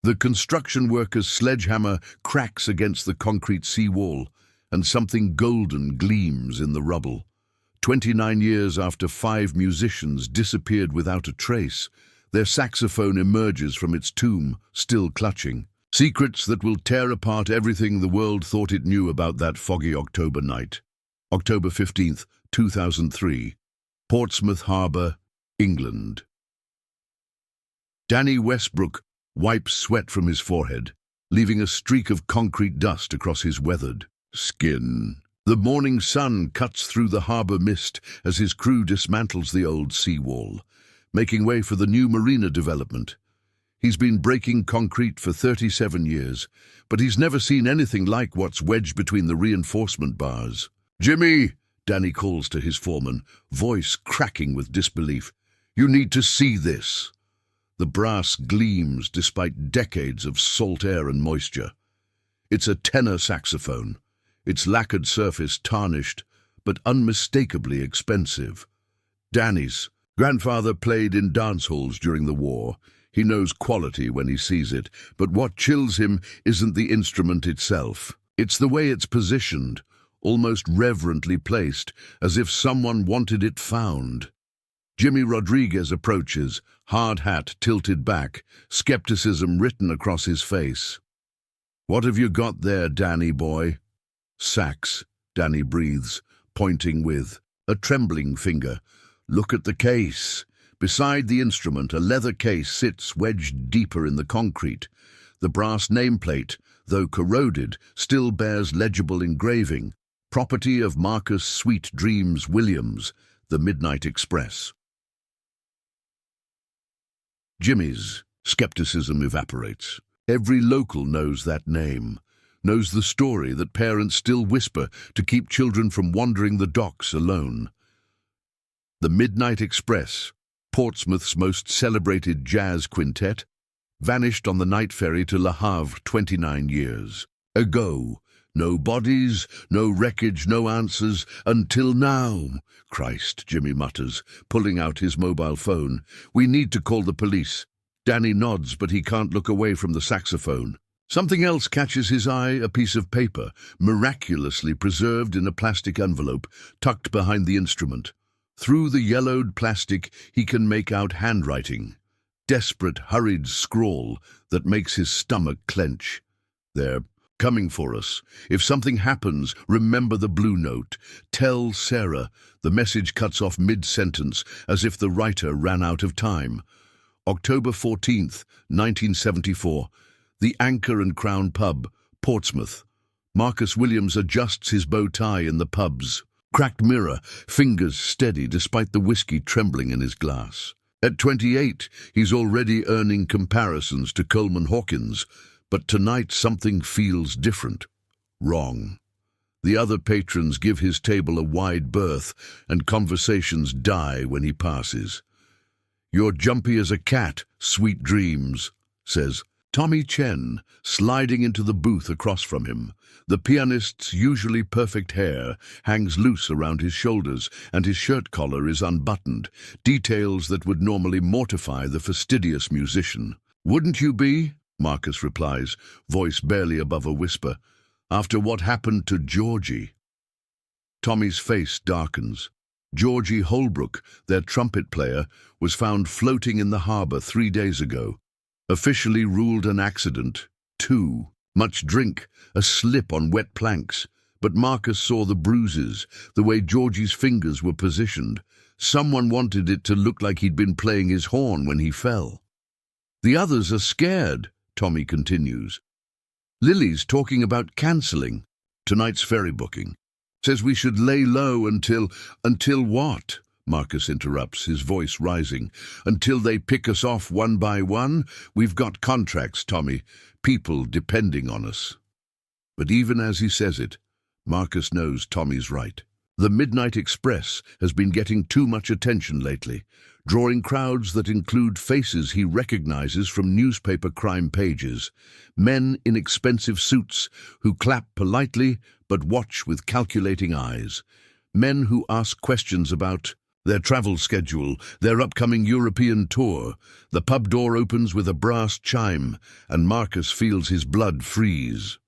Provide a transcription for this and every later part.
The construction worker's sledgehammer cracks against the concrete seawall, and something golden gleams in the rubble. 29 years after 5 musicians disappeared without a trace, their saxophone emerges from its tomb, still clutching. Secrets that will tear apart everything the world thought it knew about that foggy October night. October 15th, 2003. Portsmouth Harbour, England. Danny Westbrook wipes sweat from his forehead, leaving a streak of concrete dust across his weathered skin. The morning sun cuts through the harbour mist as his crew dismantles the old seawall, making way for the new marina development. He's been breaking concrete for 37 years, but he's never seen anything like what's wedged between the reinforcement bars. "Jimmy," Danny calls to his foreman, voice cracking with disbelief. "You need to see this." The brass gleams despite decades of salt air and moisture. It's a tenor saxophone, its lacquered surface tarnished, but unmistakably expensive. Danny's grandfather played in dance halls during the war. He knows quality when he sees it, but what chills him isn't the instrument itself. It's the way it's positioned, almost reverently placed, as if someone wanted it found. Jimmy Rodriguez approaches, hard hat tilted back, skepticism written across his face. "What have you got there, Danny boy?" "Sax," Danny breathes, pointing with a trembling finger. "Look at the case." Beside the instrument, a leather case sits wedged deeper in the concrete. The brass nameplate, though corroded, still bears legible engraving, property of Marcus Sweet Dreams Williams, the Midnight Express. Jimmy's skepticism evaporates. Every local knows that name, knows the story that parents still whisper to keep children from wandering the docks alone. The Midnight Express, Portsmouth's most celebrated jazz quintet, vanished on the night ferry to Le Havre 29 years ago. No bodies, no wreckage, no answers, until now. "Christ," Jimmy mutters, pulling out his mobile phone. "We need to call the police." Danny nods, but he can't look away from the saxophone. Something else catches his eye, a piece of paper, miraculously preserved in a plastic envelope, tucked behind the instrument. Through the yellowed plastic, he can make out handwriting. Desperate, hurried scrawl that makes his stomach clench. "They're coming for us. If something happens, remember the blue note. Tell Sarah." The message cuts off mid-sentence, as if the writer ran out of time. October 14th, 1974. The Anchor and Crown Pub, Portsmouth. Marcus Williams adjusts his bow tie in the pub's cracked mirror, fingers steady despite the whiskey trembling in his glass. At 28, he's already earning comparisons to Coleman Hawkins, but tonight something feels different. Wrong. The other patrons give his table a wide berth, and conversations die when he passes. "You're jumpy as a cat, Sweet Dreams," says Tommy Chen, sliding into the booth across from him. The pianist's usually perfect hair hangs loose around his shoulders, and his shirt collar is unbuttoned, details that would normally mortify the fastidious musician. "Wouldn't you be?" Marcus replies, voice barely above a whisper. "After what happened to Georgie." Tommy's face darkens. Georgie Holbrook, their trumpet player, was found floating in the harbour 3 days ago. Officially ruled an accident. 2. Much drink, a slip on wet planks. But Marcus saw the bruises, the way Georgie's fingers were positioned. Someone wanted it to look like he'd been playing his horn when he fell. "The others are scared," Tommy continues. "Lily's talking about cancelling tonight's ferry booking. Says we should lay low until..." "Until what?" Marcus interrupts, his voice rising. "Until they pick us off one by one? We've got contracts, Tommy. People depending on us." But even as he says it, Marcus knows Tommy's right. The Midnight Express has been getting too much attention lately, drawing crowds that include faces he recognizes from newspaper crime pages, men in expensive suits who clap politely but watch with calculating eyes, men who ask questions about their travel schedule, their upcoming European tour. The pub door opens with a brass chime, and Marcus feels his blood freeze.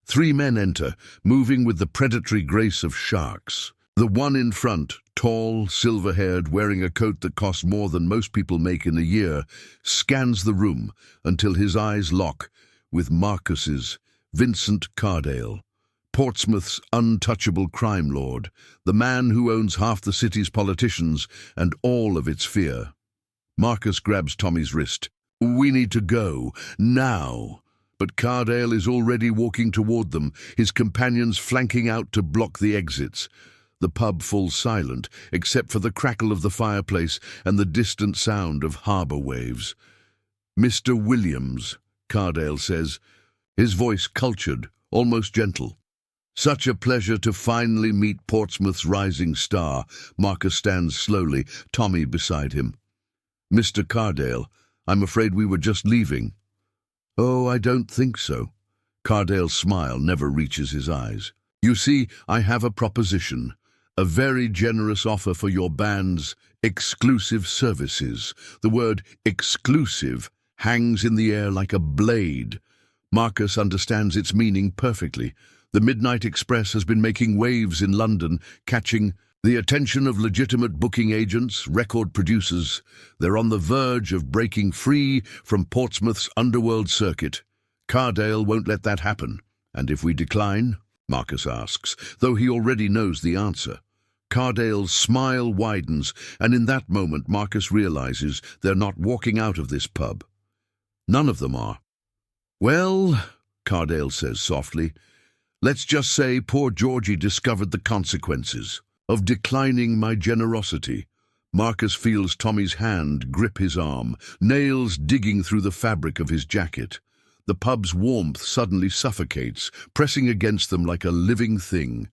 3 men enter, moving with the predatory grace of sharks. The one in front, tall, silver-haired, wearing a coat that costs more than most people make in a year, scans the room until his eyes lock with Marcus's, Vincent Cardale, Portsmouth's untouchable crime lord, the man who owns half the city's politicians and all of its fear. Marcus grabs Tommy's wrist. "We need to go, now." But Cardale is already walking toward them, his companions flanking out to block the exits. The pub falls silent, except for the crackle of the fireplace and the distant sound of harbour waves. "Mr. Williams," Cardale says, his voice cultured, almost gentle. "Such a pleasure to finally meet Portsmouth's rising star." Marcus stands slowly, Tommy beside him. "Mr. Cardale, I'm afraid we were just leaving." "Oh, I don't think so." Cardale's smile never reaches his eyes. "You see, I have a proposition. A very generous offer for your band's exclusive services." The word exclusive hangs in the air like a blade. Marcus understands its meaning perfectly. The Midnight Express has been making waves in London, catching the attention of legitimate booking agents, record producers. They're on the verge of breaking free from Portsmouth's underworld circuit. Cardale won't let that happen. "And if we decline?" Marcus asks, though he already knows the answer. Cardale's smile widens, and in that moment Marcus realizes they're not walking out of this pub. None of them are. "Well," Cardale says softly, "let's just say poor Georgie discovered the consequences of declining my generosity." Marcus feels Tommy's hand grip his arm, nails digging through the fabric of his jacket. The pub's warmth suddenly suffocates, pressing against them like a living thing.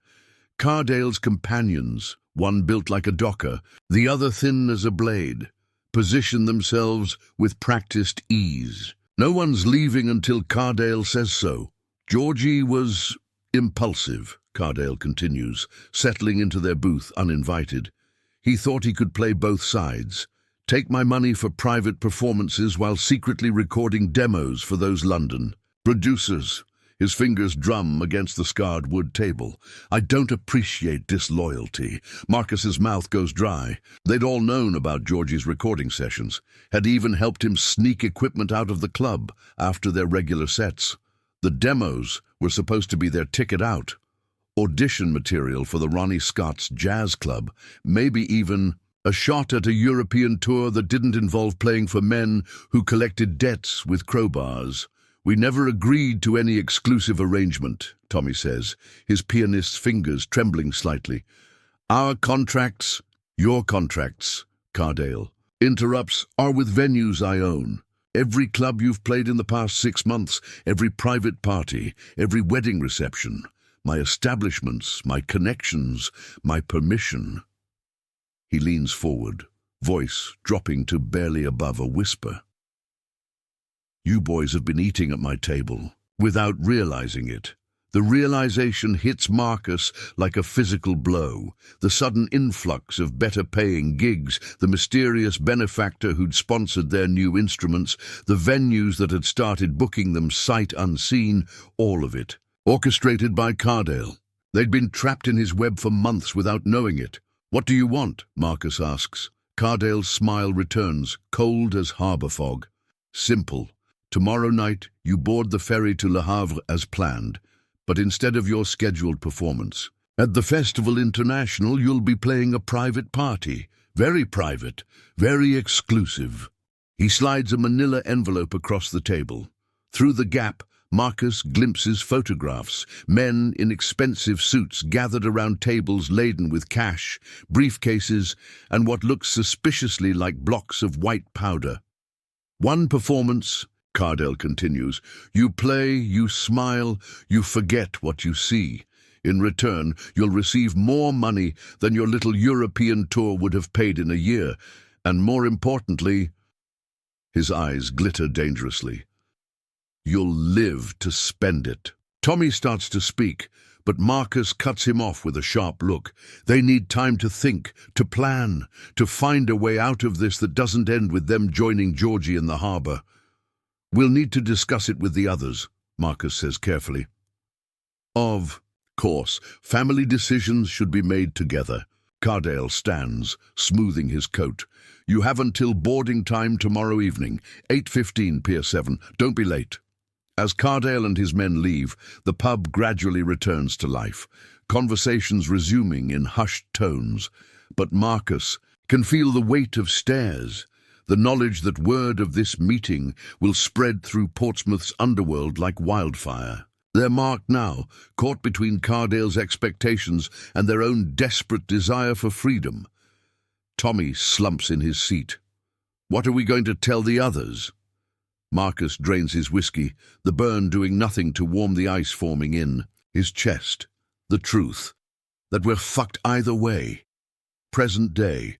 Cardale's companions, one built like a docker, the other thin as a blade, position themselves with practiced ease. No one's leaving until Cardale says so. "Georgie was impulsive," Cardale continues, settling into their booth uninvited. "He thought he could play both sides. Take my money for private performances while secretly recording demos for those London producers." His fingers drum against the scarred wood table. "I don't appreciate disloyalty." Marcus's mouth goes dry. They'd all known about Georgie's recording sessions, had even helped him sneak equipment out of the club after their regular sets. The demos were supposed to be their ticket out. Audition material for the Ronnie Scott's jazz club, maybe even a shot at a European tour that didn't involve playing for men who collected debts with crowbars. "We never agreed to any exclusive arrangement," Tommy says, his pianist's fingers trembling slightly. "Our contracts," "Your contracts," Cardale interrupts, "are with venues I own. Every club you've played in the past 6 months, every private party, every wedding reception, my establishments, my connections, my permission." He leans forward, voice dropping to barely above a whisper. "You boys have been eating at my table without realizing it." The realization hits Marcus like a physical blow. The sudden influx of better-paying gigs, the mysterious benefactor who'd sponsored their new instruments, the venues that had started booking them sight unseen, all of it, orchestrated by Cardale. They'd been trapped in his web for months without knowing it. "What do you want?" Marcus asks. Cardale's smile returns, cold as harbour fog. "Simple. Tomorrow night, you board the ferry to Le Havre as planned, but instead of your scheduled performance, at the Festival International, you'll be playing a private party. Very private, very exclusive." He slides a manila envelope across the table. Through the gap, Marcus glimpses photographs, men in expensive suits gathered around tables laden with cash, briefcases, and what looks suspiciously like blocks of white powder. "One performance," Cardale continues. "You play, you smile, you forget what you see. In return, you'll receive more money than your little European tour would have paid in a year. And more importantly," his eyes glitter dangerously, "you'll live to spend it." Tommy starts to speak, But Marcus cuts him off with a sharp look. They need time to think, to plan, to find a way out of this that doesn't end with them joining Georgie in the harbour. We'll need to discuss it with the others, Marcus says carefully. Of course, family decisions should be made together. Cardale stands, smoothing his coat. You have until boarding time tomorrow evening, 8:15, Pier 7. Don't be late. As Cardale and his men leave, the pub gradually returns to life, conversations resuming in hushed tones. But Marcus can feel the weight of stares, the knowledge that word of this meeting will spread through Portsmouth's underworld like wildfire. They're marked now, caught between Cardale's expectations and their own desperate desire for freedom. Tommy slumps in his seat. What are we going to tell the others? Marcus drains his whiskey, the burn doing nothing to warm the ice forming in his chest. The truth, that we're fucked either way. Present day,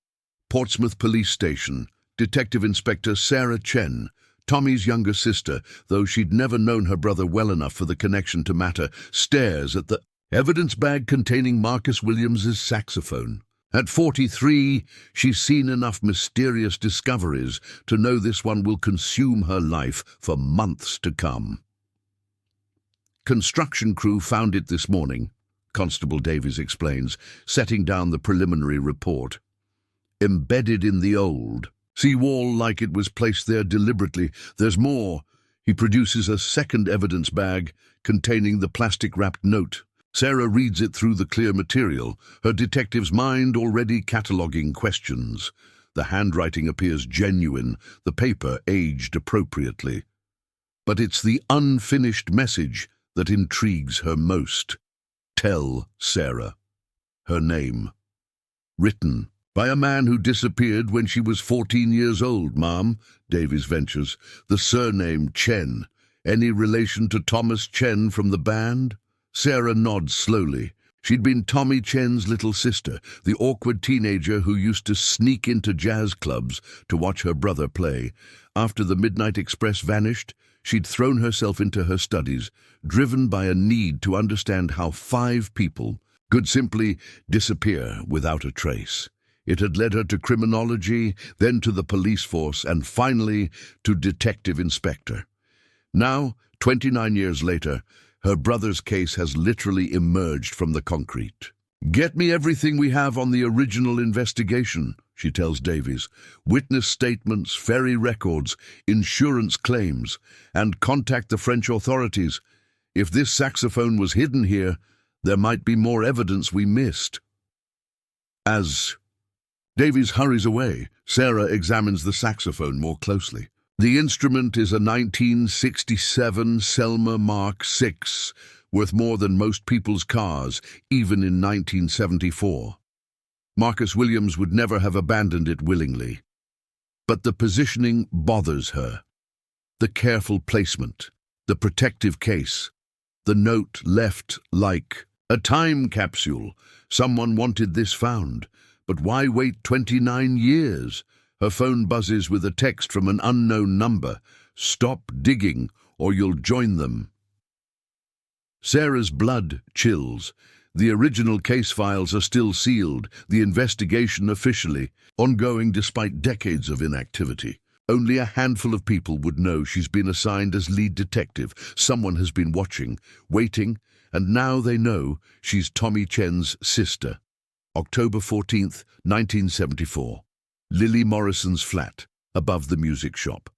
Portsmouth Police Station, Detective Inspector Sarah Chen, Tommy's younger sister, though she'd never known her brother well enough for the connection to matter, stares at the evidence bag containing Marcus Williams's saxophone. At 43, she's seen enough mysterious discoveries to know this one will consume her life for months to come. Construction crew found it this morning, Constable Davies explains, setting down the preliminary report. Embedded in the old seawall like it was placed there deliberately. There's more. He produces a second evidence bag containing the plastic-wrapped note. Sarah reads it through the clear material, her detective's mind already cataloguing questions. The handwriting appears genuine, the paper aged appropriately. But it's the unfinished message that intrigues her most. Tell Sarah. Her name. Written by a man who disappeared when she was 14 years old, Ma'am, Davies ventures. The surname Chen. Any relation to Thomas Chen from the band? Sarah nods slowly. She'd been Tommy Chen's little sister, the awkward teenager who used to sneak into jazz clubs to watch her brother play. After the Midnight Express vanished, she'd thrown herself into her studies, driven by a need to understand how 5 people could simply disappear without a trace. It had led her to criminology, then to the police force, and finally to detective inspector. Now, 29 years later, her brother's case has literally emerged from the concrete. Get me everything we have on the original investigation, she tells Davies. Witness statements, ferry records, insurance claims, and contact the French authorities. If this saxophone was hidden here, there might be more evidence we missed. As Davies hurries away, Sarah examines the saxophone more closely. The instrument is a 1967 Selmer Mark VI, worth more than most people's cars, even in 1974. Marcus Williams would never have abandoned it willingly. But the positioning bothers her. The careful placement, the protective case, the note left like a time capsule. Someone wanted this found. But why wait 29 years? Her phone buzzes with a text from an unknown number. Stop digging, or you'll join them. Sarah's blood chills. The original case files are still sealed, the investigation officially ongoing despite decades of inactivity. Only a handful of people would know she's been assigned as lead detective. Someone has been watching, waiting, and now they know she's Tommy Chen's sister. October 14th, 1974. Lily Morrison's flat, above the music shop.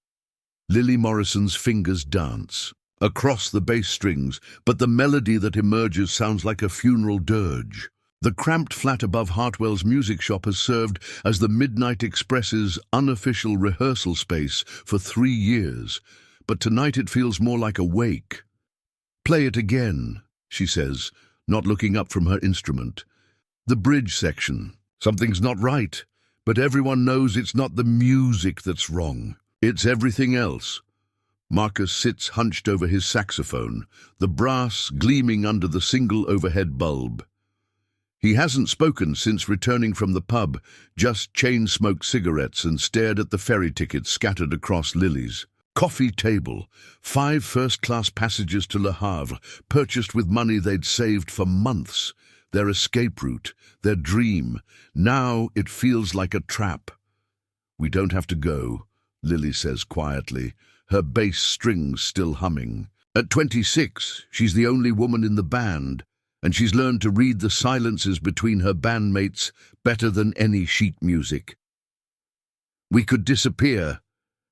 Lily Morrison's fingers dance across the bass strings, but the melody that emerges sounds like a funeral dirge. The cramped flat above Hartwell's music shop has served as the Midnight Express's unofficial rehearsal space for 3 years, but tonight it feels more like a wake. Play it again, she says, not looking up from her instrument. The bridge section. Something's not right. But everyone knows it's not the music that's wrong. It's everything else. Marcus sits hunched over his saxophone, the brass gleaming under the single overhead bulb. He hasn't spoken since returning from the pub, just chain-smoked cigarettes and stared at the ferry tickets scattered across Lily's Coffee table, 5 first-class passages to Le Havre, purchased with money they'd saved for months. Their escape route, their dream. Now it feels like a trap. "We don't have to go," Lily says quietly, her bass strings still humming. At 26, she's the only woman in the band, and she's learned to read the silences between her bandmates better than any sheet music. "We could disappear,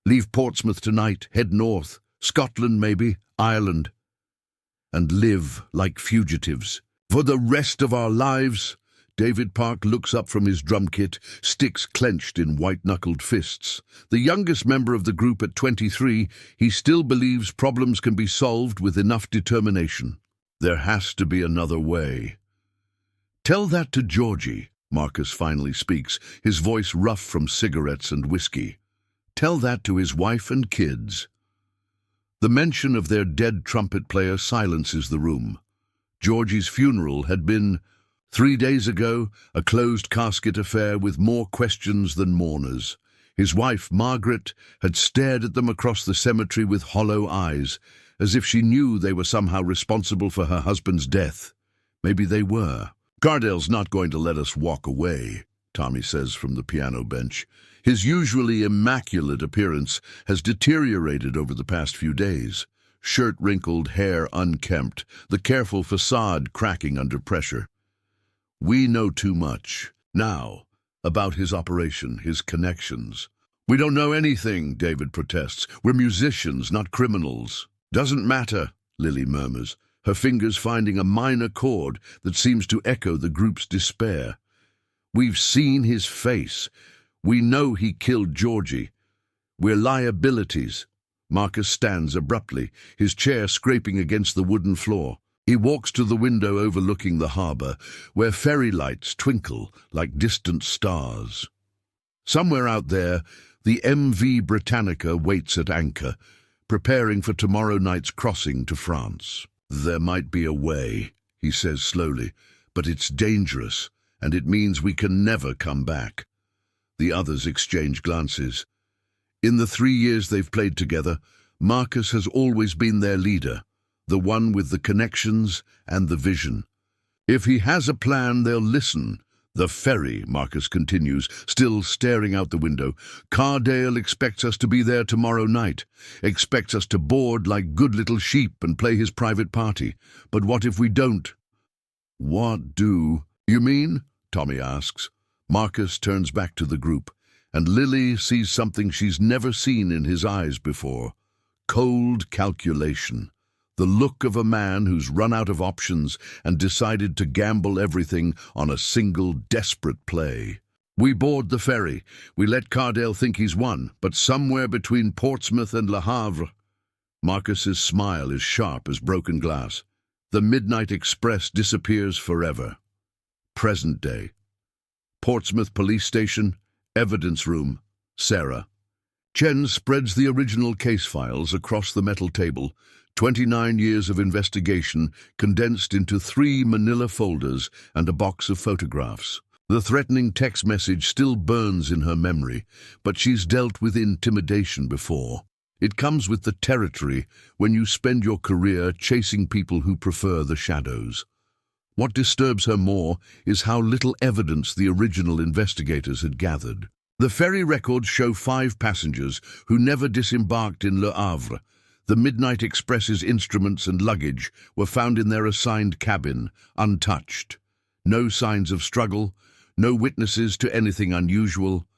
leave Portsmouth tonight, head north, Scotland maybe, Ireland, and live like fugitives. For the rest of our lives." David Park looks up from his drum kit, sticks clenched in white-knuckled fists. The youngest member of the group at 23, he still believes problems can be solved with enough determination. There has to be another way. "Tell that to Georgie," Marcus finally speaks, his voice rough from cigarettes and whiskey. "Tell that to his wife and kids." The mention of their dead trumpet player silences the room. Georgie's funeral had been, 3 days ago, a closed casket affair with more questions than mourners. His wife, Margaret, had stared at them across the cemetery with hollow eyes, as if she knew they were somehow responsible for her husband's death. Maybe they were. "Cardell's not going to let us walk away," Tommy says from the piano bench. His usually immaculate appearance has deteriorated over the past few days. Shirt wrinkled, hair unkempt, the careful facade cracking under pressure. "We know too much now about his operation, his connections." "We don't know anything," David protests. "We're musicians, not criminals." "Doesn't matter," Lily murmurs, her fingers finding a minor chord that seems to echo the group's despair. "We've seen his face. We know he killed Georgie. We're liabilities." Marcus stands abruptly, his chair scraping against the wooden floor. He walks to the window overlooking the harbour, where ferry lights twinkle like distant stars. Somewhere out there, the MV Britannica waits at anchor, preparing for tomorrow night's crossing to France. "There might be a way," he says slowly, "but it's dangerous, and it means we can never come back." The others exchange glances. In the 3 years they've played together, Marcus has always been their leader, the one with the connections and the vision. If he has a plan, they'll listen. "The ferry," Marcus continues, still staring out the window. "Cardell expects us to be there tomorrow night, expects us to board like good little sheep and play his private party. But what if we don't?" "What do you mean?" Tommy asks. Marcus turns back to the group, and Lily sees something she's never seen in his eyes before. Cold calculation. The look of a man who's run out of options and decided to gamble everything on a single desperate play. "We board the ferry. We let Cardell think he's won, but somewhere between Portsmouth and Le Havre." Marcus's smile is sharp as broken glass. The midnight express disappears forever. Present day. Portsmouth police station, evidence room, Sarah. Chen spreads the original case files across the metal table, 29 years of investigation condensed into 3 manila folders and a box of photographs. The threatening text message still burns in her memory, but she's dealt with intimidation before. It comes with the territory when you spend your career chasing people who prefer the shadows. What disturbs her more is how little evidence the original investigators had gathered. The ferry records show 5 passengers who never disembarked in Le Havre. The Midnight Express's instruments and luggage were found in their assigned cabin, untouched. No signs of struggle, no witnesses to anything unusual,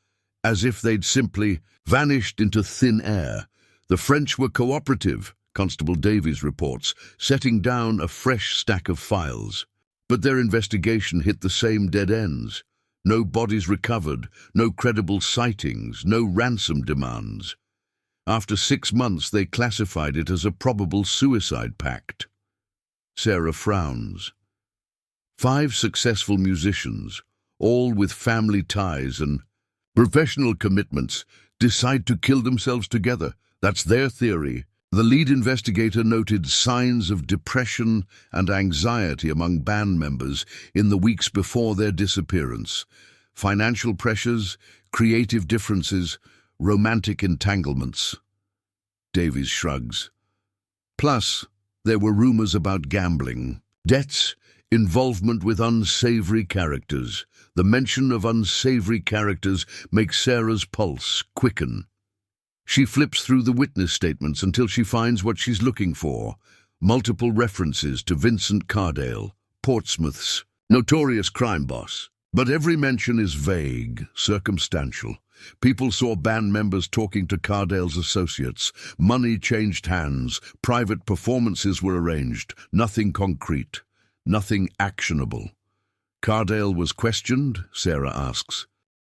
as if they'd simply vanished into thin air. The French were cooperative, Constable Davies reports, setting down a fresh stack of files. But their investigation hit the same dead ends. No bodies recovered, no credible sightings, no ransom demands. After 6 months, they classified it as a probable suicide pact. Sarah frowns. 5 successful musicians, all with family ties and professional commitments, decide to kill themselves together. That's their theory. The lead investigator noted signs of depression and anxiety among band members in the weeks before their disappearance. Financial pressures, creative differences, romantic entanglements. Davies shrugs. Plus, there were rumors about gambling, debts, involvement with unsavory characters. The mention of unsavory characters makes Sarah's pulse quicken. She flips through the witness statements until she finds what she's looking for. Multiple references to Vincent Cardale, Portsmouth's notorious crime boss. But every mention is vague, circumstantial. People saw band members talking to Cardale's associates. Money changed hands. Private performances were arranged. Nothing concrete. Nothing actionable. Cardale was questioned, Sarah asks.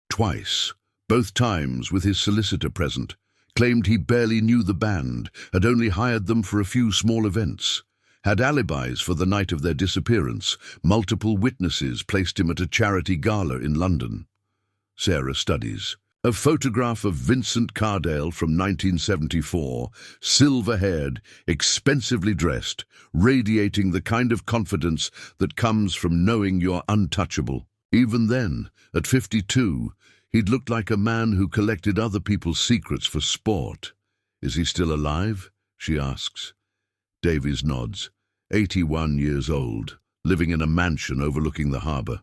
Twice. Both times with his solicitor present. Claimed he barely knew the band, had only hired them for a few small events. Had alibis for the night of their disappearance. Multiple witnesses placed him at a charity gala in London. Sarah studies. A photograph of Vincent Cardale from 1974, silver-haired, expensively dressed, radiating the kind of confidence that comes from knowing you're untouchable. Even then, at 52, he'd looked like a man who collected other people's secrets for sport. Is he still alive? She asks. Davies nods. 81 years old, living in a mansion overlooking the harbour.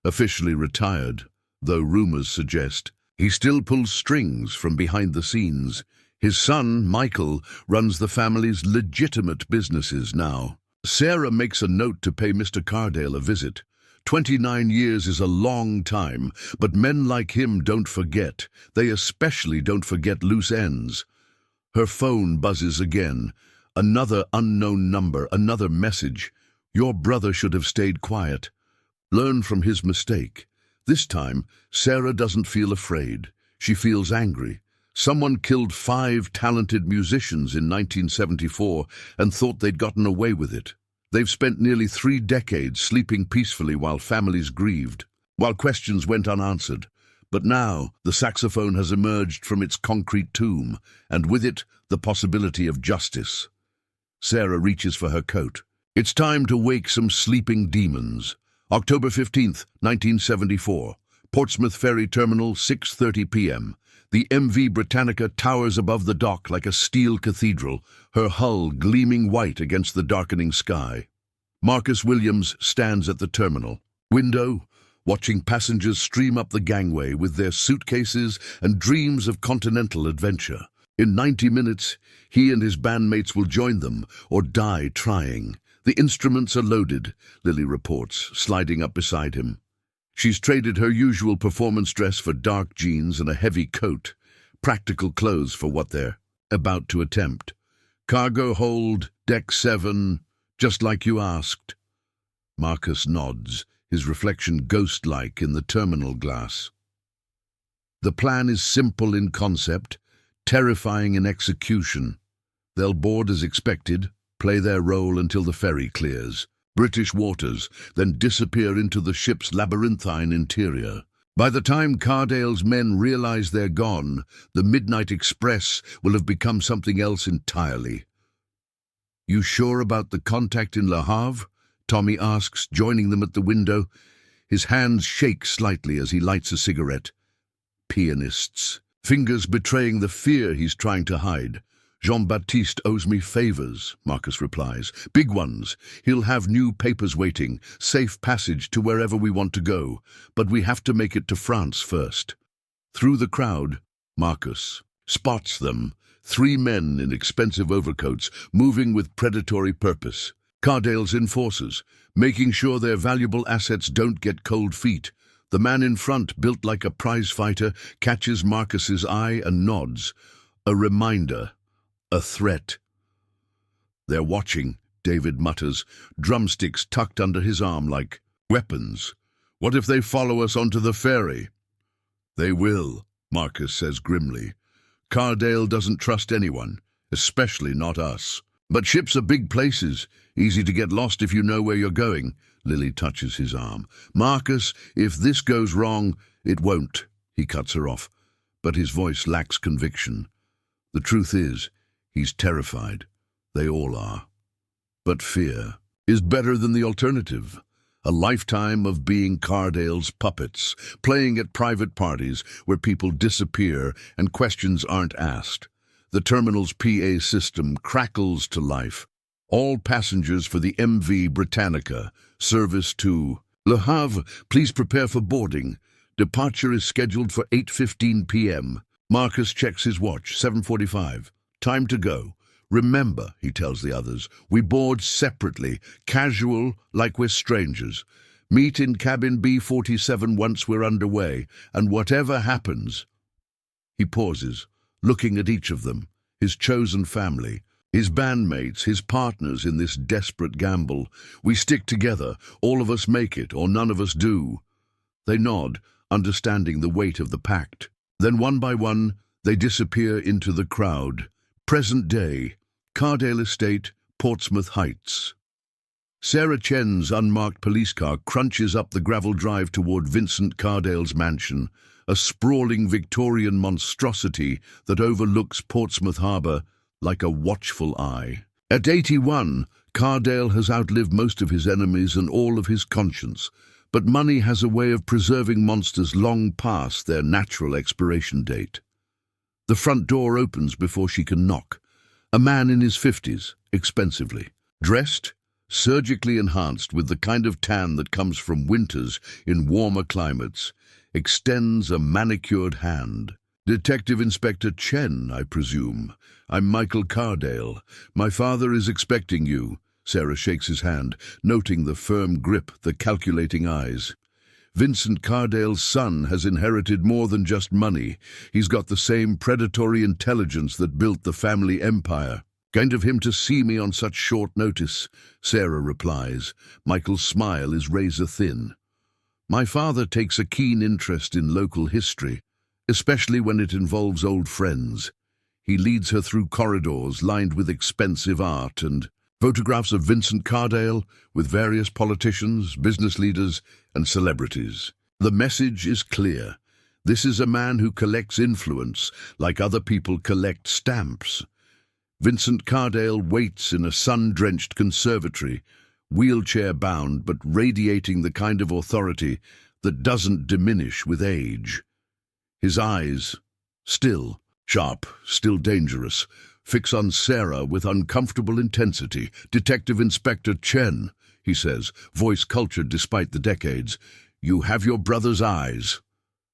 Officially retired, though rumours suggest he still pulls strings from behind the scenes. His son, Michael, runs the family's legitimate businesses now. Sarah makes a note to pay Mr. Cardale a visit. 29 years is a long time, but men like him don't forget. They especially don't forget loose ends. Her phone buzzes again. Another unknown number, another message. Your brother should have stayed quiet. Learn from his mistake. This time, Sarah doesn't feel afraid. She feels angry. Someone killed 5 talented musicians in 1974 and thought they'd gotten away with it. They've spent nearly 3 decades sleeping peacefully while families grieved, while questions went unanswered. But now, the saxophone has emerged from its concrete tomb, and with it, the possibility of justice. Sarah reaches for her coat. It's time to wake some sleeping demons. October 15th, 1974. Portsmouth Ferry Terminal, 6:30 p.m. The MV Britannica towers above the dock like a steel cathedral, her hull gleaming white against the darkening sky. Marcus Williams stands at the terminal window, watching passengers stream up the gangway with their suitcases and dreams of continental adventure. In 90 minutes, he and his bandmates will join them or die trying. The instruments are loaded, Lily reports, sliding up beside him. She's traded her usual performance dress for dark jeans and a heavy coat, practical clothes for what they're about to attempt. Cargo hold, deck 7, just like you asked. Marcus nods, his reflection ghost-like in the terminal glass. The plan is simple in concept, terrifying in execution. They'll board as expected, play their role until the ferry clears. British waters, then disappear into the ship's labyrinthine interior. By the time Cardale's men realize they're gone, the Midnight Express will have become something else entirely. You sure about the contact in Le Havre? Tommy asks, joining them at the window. His hands shake slightly as he lights a cigarette. Pianists, fingers betraying the fear he's trying to hide. Jean-Baptiste owes me favors, Marcus replies. Big ones. He'll have new papers waiting, safe passage to wherever we want to go. But we have to make it to France first. Through the crowd, Marcus spots them. 3 men in expensive overcoats, moving with predatory purpose. Cardale's enforcers, making sure their valuable assets don't get cold feet. The man in front, built like a prize fighter, catches Marcus's eye and nods. A reminder. A threat. They're watching, David mutters, drumsticks tucked under his arm like weapons. What if they follow us onto the ferry? They will, Marcus says grimly. Cardale doesn't trust anyone, especially not us. But ships are big places, easy to get lost if you know where you're going. Lily touches his arm. Marcus, if this goes wrong, it won't. He cuts her off, but his voice lacks conviction. The truth is, he's terrified. They all are. But fear is better than the alternative. A lifetime of being Cardale's puppets, playing at private parties where people disappear and questions aren't asked. The terminal's PA system crackles to life. All passengers for the MV Britannica, service to Le Havre, please prepare for boarding. Departure is scheduled for 8:15 p.m. Marcus checks his watch, 7:45. Time to go. Remember, he tells the others, we board separately, casual, like we're strangers. Meet in cabin B47 once we're underway, and whatever happens. He pauses, looking at each of them, his chosen family, his bandmates, his partners in this desperate gamble. We stick together, all of us make it, or none of us do. They nod, understanding the weight of the pact. Then one by one, they disappear into the crowd. Present day, Cardale Estate, Portsmouth Heights. Sarah Chen's unmarked police car crunches up the gravel drive toward Vincent Cardale's mansion, a sprawling Victorian monstrosity that overlooks Portsmouth Harbour like a watchful eye. At 81, Cardale has outlived most of his enemies and all of his conscience, but money has a way of preserving monsters long past their natural expiration date. The front door opens before she can knock. A man in his 50s, expensively, dressed, surgically enhanced with the kind of tan that comes from winters in warmer climates, extends a manicured hand. Detective Inspector Chen, I presume. I'm Michael Cardale. My father is expecting you. Sarah shakes his hand, noting the firm grip, the calculating eyes. Vincent Cardale's son has inherited more than just money. He's got the same predatory intelligence that built the family empire. Kind of him to see me on such short notice, Sarah replies. Michael's smile is razor thin. My father takes a keen interest in local history, especially when it involves old friends. He leads her through corridors lined with expensive art and photographs of Vincent Cardale with various politicians, business leaders, and celebrities. The message is clear. This is a man who collects influence like other people collect stamps. Vincent Cardale waits in a sun-drenched conservatory, wheelchair-bound but radiating the kind of authority that doesn't diminish with age. His eyes, still sharp, still dangerous, fix on Sarah with uncomfortable intensity. Detective Inspector Chen, he says, voice cultured despite the decades, you have your brother's eyes.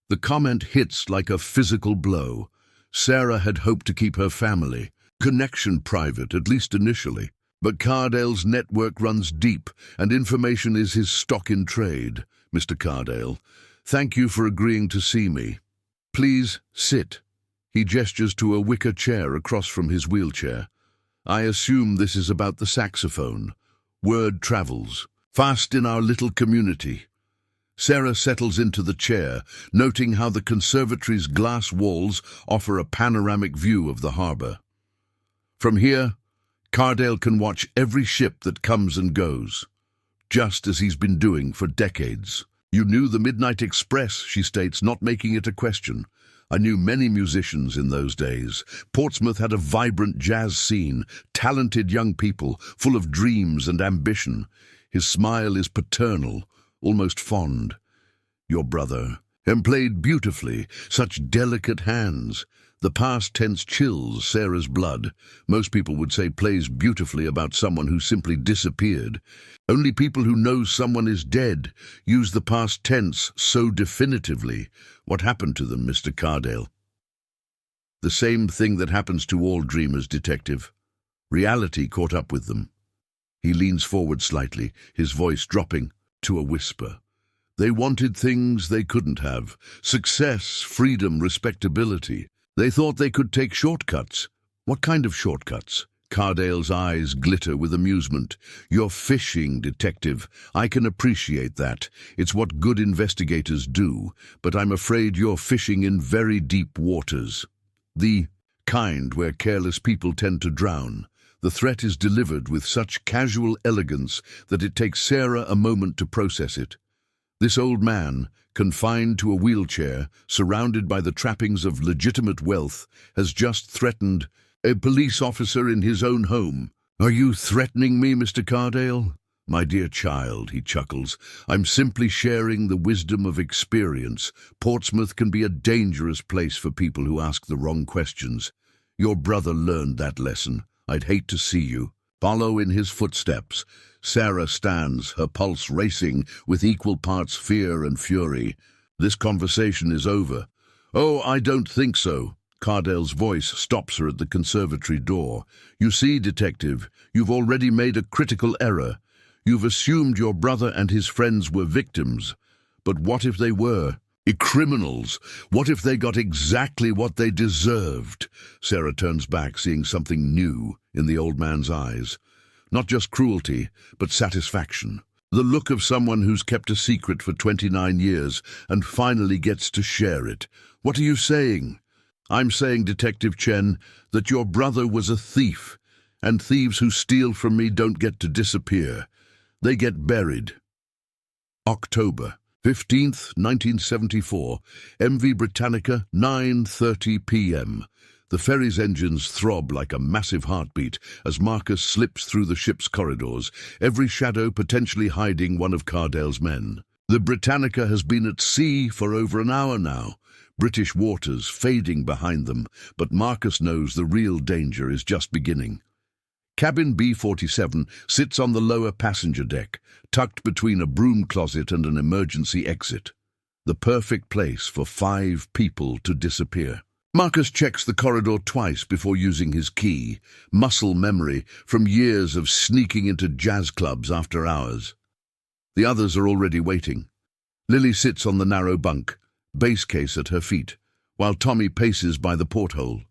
The comment hits like a physical blow. Sarah had hoped to keep her family connection private, at least initially. But Cardale's network runs deep, and information is his stock in trade. Mr. Cardale, thank you for agreeing to see me. Please sit. He gestures to a wicker chair across from his wheelchair. I assume this is about the saxophone. Word travels fast in our little community. Sarah settles into the chair, noting how the conservatory's glass walls offer a panoramic view of the harbour. From here, Cardale can watch every ship that comes and goes, just as he's been doing for decades. You knew the Midnight Express, she states, not making it a question. I knew many musicians in those days. Portsmouth had a vibrant jazz scene, talented young people, full of dreams and ambition. His smile is paternal, almost fond. Your brother, and played beautifully, such delicate hands. The past tense chills Sarah's blood. Most people would say plays beautifully about someone who simply disappeared. Only people who know someone is dead use the past tense so definitively. What happened to them, Mr. Cardale? The same thing that happens to all dreamers, Detective. Reality caught up with them. He leans forward slightly, his voice dropping to a whisper. They wanted things they couldn't have. Success, freedom, respectability. They thought they could take shortcuts. What kind of shortcuts? Cardale's eyes glitter with amusement. You're fishing, Detective. I can appreciate that. It's what good investigators do, but I'm afraid you're fishing in very deep waters. The kind where careless people tend to drown. The threat is delivered with such casual elegance that it takes Sarah a moment to process it. This old man, confined to a wheelchair, surrounded by the trappings of legitimate wealth, has just threatened a police officer in his own home. Are you threatening me, Mr. Cardale? My dear child, he chuckles, I'm simply sharing the wisdom of experience. Portsmouth can be a dangerous place for people who ask the wrong questions. Your brother learned that lesson. I'd hate to see you. Follow in his footsteps. Sarah stands, her pulse racing with equal parts fear and fury. This conversation is over. Oh, I don't think so. Cardale's voice stops her at the conservatory door. You see, detective, you've already made a critical error. You've assumed your brother and his friends were victims. But what if they were? Criminals. What if they got exactly what they deserved? Sarah turns back, seeing something new in the old man's eyes. Not just cruelty, but satisfaction. The look of someone who's kept a secret for 29 years and finally gets to share it. What are you saying? I'm saying, Detective Chen, that your brother was a thief, and thieves who steal from me don't get to disappear. They get buried. October 15th, 1974, MV Britannica, 9:30 p.m. The ferry's engines throb like a massive heartbeat as Marcus slips through the ship's corridors, every shadow potentially hiding one of Cardale's men. The Britannica has been at sea for over an hour now, British waters fading behind them, but Marcus knows the real danger is just beginning. Cabin B-47 sits on the lower passenger deck, tucked between a broom closet and an emergency exit. The perfect place for 5 people to disappear. Marcus checks the corridor twice before using his key, muscle memory from years of sneaking into jazz clubs after hours. The others are already waiting. Lily sits on the narrow bunk, base case at her feet, while Tommy paces by the porthole.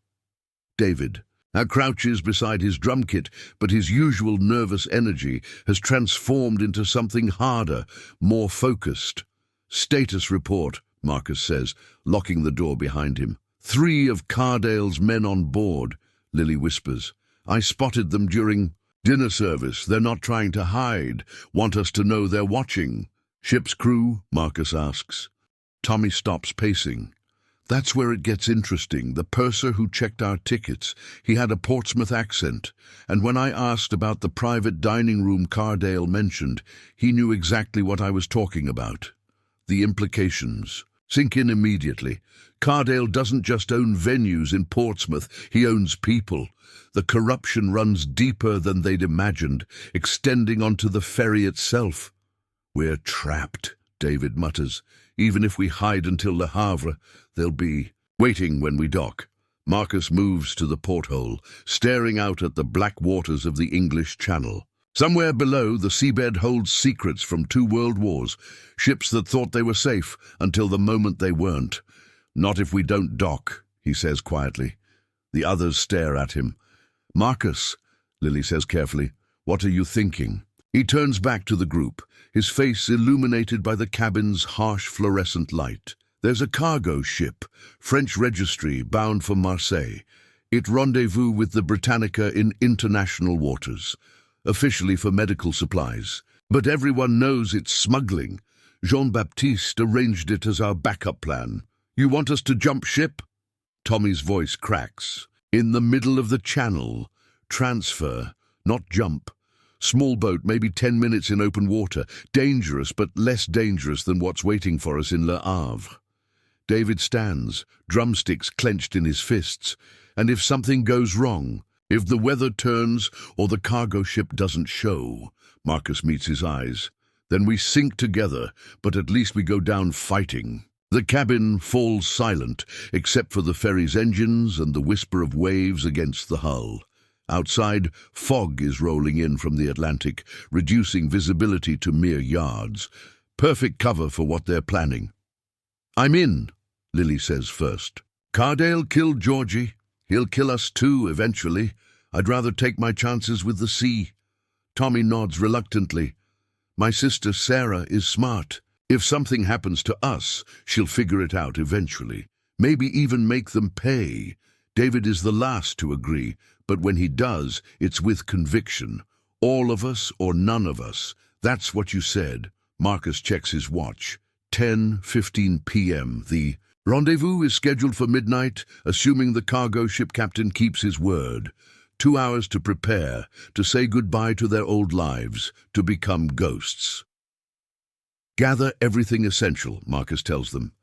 David now crouches beside his drum kit, but his usual nervous energy has transformed into something harder, more focused. Status report, Marcus says, locking the door behind him. 3 of Cardale's men on board, Lily whispers. I spotted them during dinner service. They're not trying to hide. Want us to know they're watching. Ship's crew? Marcus asks. Tommy stops pacing. That's where it gets interesting. The purser who checked our tickets, he had a Portsmouth accent, and when I asked about the private dining room Cardale mentioned, he knew exactly what I was talking about. The implications sink in immediately. Cardale doesn't just own venues in Portsmouth, he owns people. The corruption runs deeper than they'd imagined, extending onto the ferry itself. We're trapped, David mutters. Even if we hide until Le Havre, they'll be waiting when we dock. Marcus moves to the porthole, staring out at the black waters of the English Channel. Somewhere below, the seabed holds secrets from 2 world wars, ships that thought they were safe until the moment they weren't. Not if we don't dock, he says quietly. The others stare at him. Marcus, Lily says carefully, what are you thinking? He turns back to the group, his face illuminated by the cabin's harsh fluorescent light. There's a cargo ship, French registry, bound for Marseille. It rendezvous with the Britannica in international waters, officially for medical supplies. But everyone knows it's smuggling. Jean-Baptiste arranged it as our backup plan. You want us to jump ship? Tommy's voice cracks. In the middle of the channel. Transfer, not jump. Small boat, maybe 10 minutes in open water. Dangerous, but less dangerous than what's waiting for us in Le Havre. David stands, drumsticks clenched in his fists. And if something goes wrong, if the weather turns or the cargo ship doesn't show, Marcus meets his eyes, then we sink together, but at least we go down fighting. The cabin falls silent, except for the ferry's engines and the whisper of waves against the hull. Outside, fog is rolling in from the Atlantic, reducing visibility to mere yards. Perfect cover for what they're planning. I'm in, Lily says first. Cardale killed Georgie. He'll kill us too, eventually. I'd rather take my chances with the sea. Tommy nods reluctantly. My sister Sarah is smart. If something happens to us, she'll figure it out eventually. Maybe even make them pay. David is the last to agree, but when he does, it's with conviction. All of us or none of us. That's what you said. Marcus checks his watch. 10:15 p.m. The rendezvous is scheduled for midnight, assuming the cargo ship captain keeps his word. 2 hours to prepare, to say goodbye to their old lives, to become ghosts. Gather everything essential, Marcus tells them.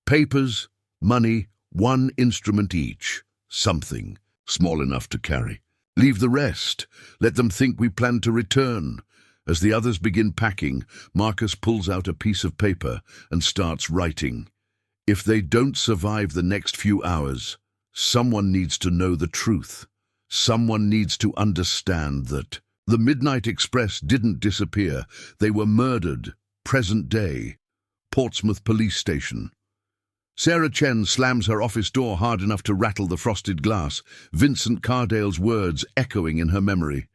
Papers, money, 1 instrument each. Something. small enough to carry. Leave the rest. Let them think we plan to return. As the others begin packing, Marcus pulls out a piece of paper and starts writing. If they don't survive the next few hours, someone needs to know the truth. Someone needs to understand that the Midnight Express didn't disappear. They were murdered. Present day. Portsmouth Police Station. Sarah Chen slams her office door hard enough to rattle the frosted glass, Vincent Cardale's words echoing in her memory.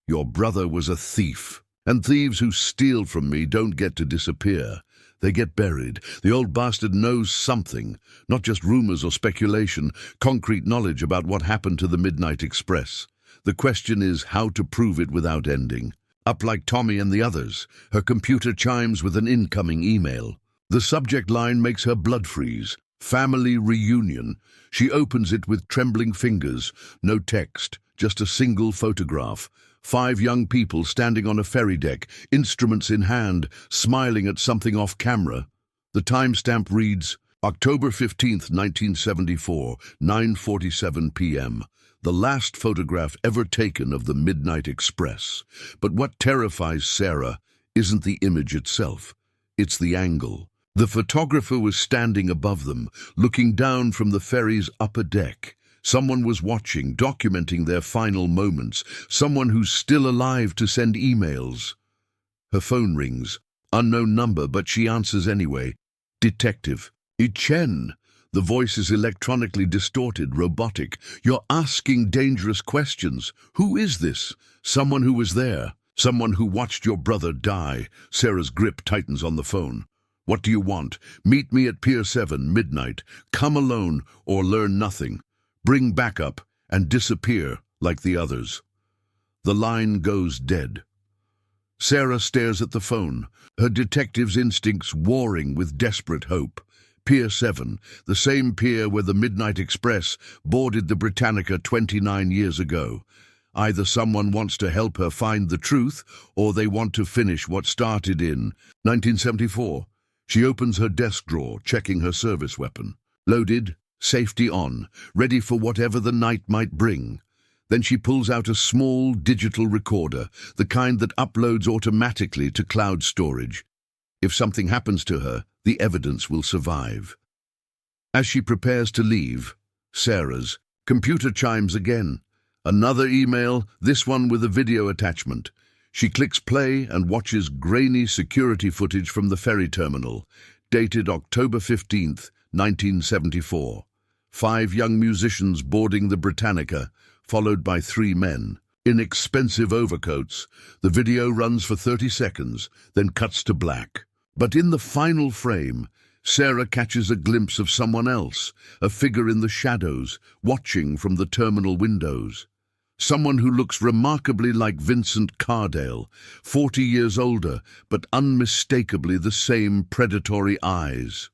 Your brother was a thief, and thieves who steal from me don't get to disappear. They get buried. The old bastard knows something, not just rumors or speculation, concrete knowledge about what happened to the Midnight Express. The question is how to prove it without ending. Up like Tommy and the others, her computer chimes with an incoming email. The subject line makes her blood freeze. Family reunion. She opens it with trembling fingers. No text, just a single photograph. 5 young people standing on a ferry deck, instruments in hand, smiling at something off camera. The timestamp reads, October 15th, 1974, 9:47 p.m. The last photograph ever taken of the Midnight Express. But what terrifies Sarah isn't the image itself. It's the angle. The photographer was standing above them, looking down from the ferry's upper deck. Someone was watching, documenting their final moments. Someone who's still alive to send emails. Her phone rings. Unknown number, but she answers anyway. Detective. Chen. The voice is electronically distorted, robotic. You're asking dangerous questions. Who is this? Someone who was there. Someone who watched your brother die. Sarah's grip tightens on the phone. What do you want? Meet me at Pier 7, midnight. Come alone or learn nothing. Bring backup and disappear like the others. The line goes dead. Sarah stares at the phone, her detective's instincts warring with desperate hope. Pier 7, the same pier where the Midnight Express boarded the Britannica 29 years ago. Either someone wants to help her find the truth, or they want to finish what started in 1974. She opens her desk drawer, checking her service weapon. Loaded, safety on, ready for whatever the night might bring. Then she pulls out a small digital recorder, the kind that uploads automatically to cloud storage. If something happens to her, the evidence will survive. As she prepares to leave, Sarah's computer chimes again. Another email, this one with a video attachment. She clicks play and watches grainy security footage from the ferry terminal, dated October 15th, 1974. 5 young musicians boarding the Britannica, followed by 3 men. In expensive overcoats, the video runs for 30 seconds, then cuts to black. But in the final frame, Sarah catches a glimpse of someone else, a figure in the shadows, watching from the terminal windows. Someone who looks remarkably like Vincent Cardale, 40 years older, but unmistakably the same predatory eyes.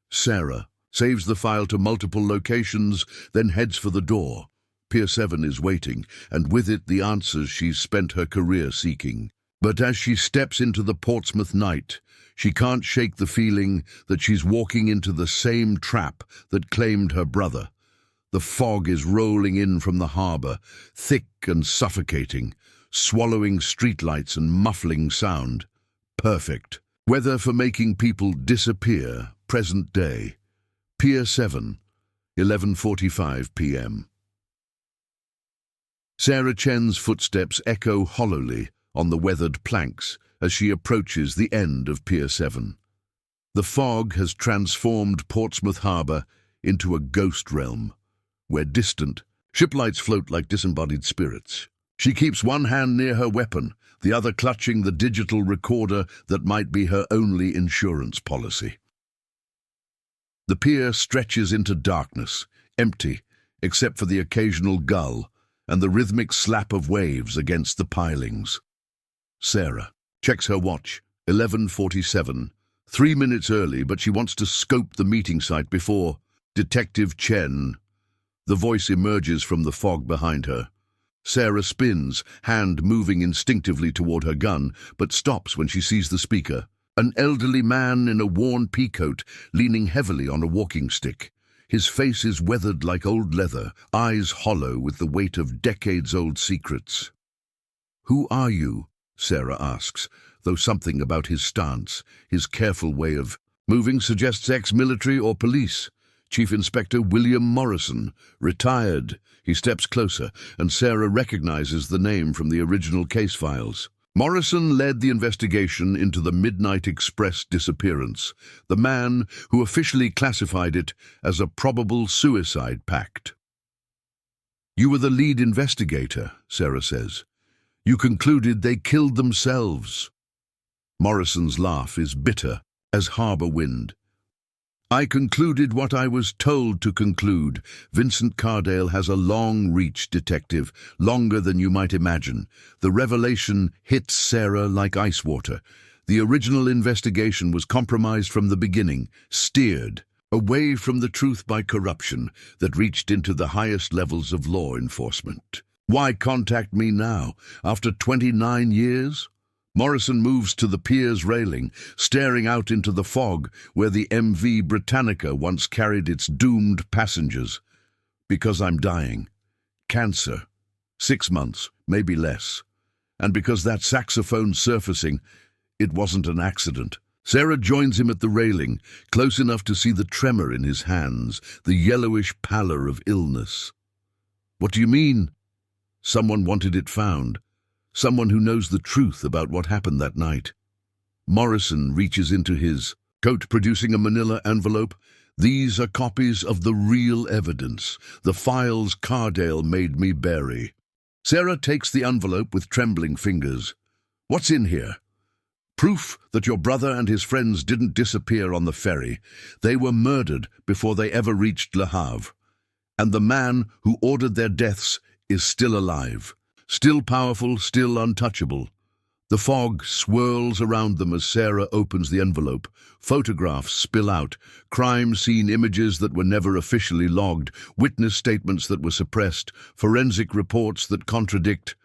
Sarah saves the file to multiple locations, then heads for the door. Pier 7 is waiting, and with it the answers she's spent her career seeking. But as she steps into the Portsmouth night, she can't shake the feeling that she's walking into the same trap that claimed her brother. The fog is rolling in from the harbour, thick and suffocating, swallowing streetlights and muffling sound. Perfect. Weather for making people disappear, present day. Pier 7, 11:45 p.m. Sarah Chen's footsteps echo hollowly on the weathered planks as she approaches the end of Pier 7. The fog has transformed Portsmouth Harbour into a ghost realm, where distant ship lights float like disembodied spirits. She keeps one hand near her weapon, the other clutching the digital recorder that might be her only insurance policy. The pier stretches into darkness, empty, except for the occasional gull and the rhythmic slap of waves against the pilings. Sarah checks her watch, 11:47. 3 minutes early, but she wants to scope the meeting site before Detective Chen. The voice emerges from the fog behind her. Sarah spins, hand moving instinctively toward her gun, but stops when she sees the speaker. An elderly man in a worn peacoat, leaning heavily on a walking stick. His face is weathered like old leather, eyes hollow with the weight of decades-old secrets. "Who are you?" Sarah asks, though something about his stance, his careful way of moving suggests ex-military or police. Chief Inspector William Morrison, retired. He steps closer, and Sarah recognizes the name from the original case files. Morrison led the investigation into the Midnight Express disappearance, the man who officially classified it as a probable suicide pact. "You were the lead investigator," Sarah says. "You concluded they killed themselves." Morrison's laugh is bitter as harbor wind. "I concluded what I was told to conclude. Vincent Cardale has a long reach, detective, longer than you might imagine. The revelation hit Sarah like ice water. The original investigation was compromised from the beginning, steered away from the truth by corruption that reached into the highest levels of law enforcement. Why contact me now, after 29 years? Morrison moves to the pier's railing, staring out into the fog where the MV Britannica once carried its doomed passengers. "Because I'm dying. Cancer. 6 months, maybe less. And because that saxophone's surfacing, it wasn't an accident." Sarah joins him at the railing, close enough to see the tremor in his hands, the yellowish pallor of illness. "What do you mean?" "Someone wanted it found. Someone who knows the truth about what happened that night." Morrison reaches into his coat, producing a manila envelope. "These are copies of the real evidence, the files Cardale made me bury." Sarah takes the envelope with trembling fingers. "What's in here?" "Proof that your brother and his friends didn't disappear on the ferry. They were murdered before they ever reached Le Havre. And the man who ordered their deaths is still alive. Still powerful, still untouchable." The fog swirls around them as Sarah opens the envelope. Photographs spill out, crime scene images that were never officially logged, witness statements that were suppressed, forensic reports that contradict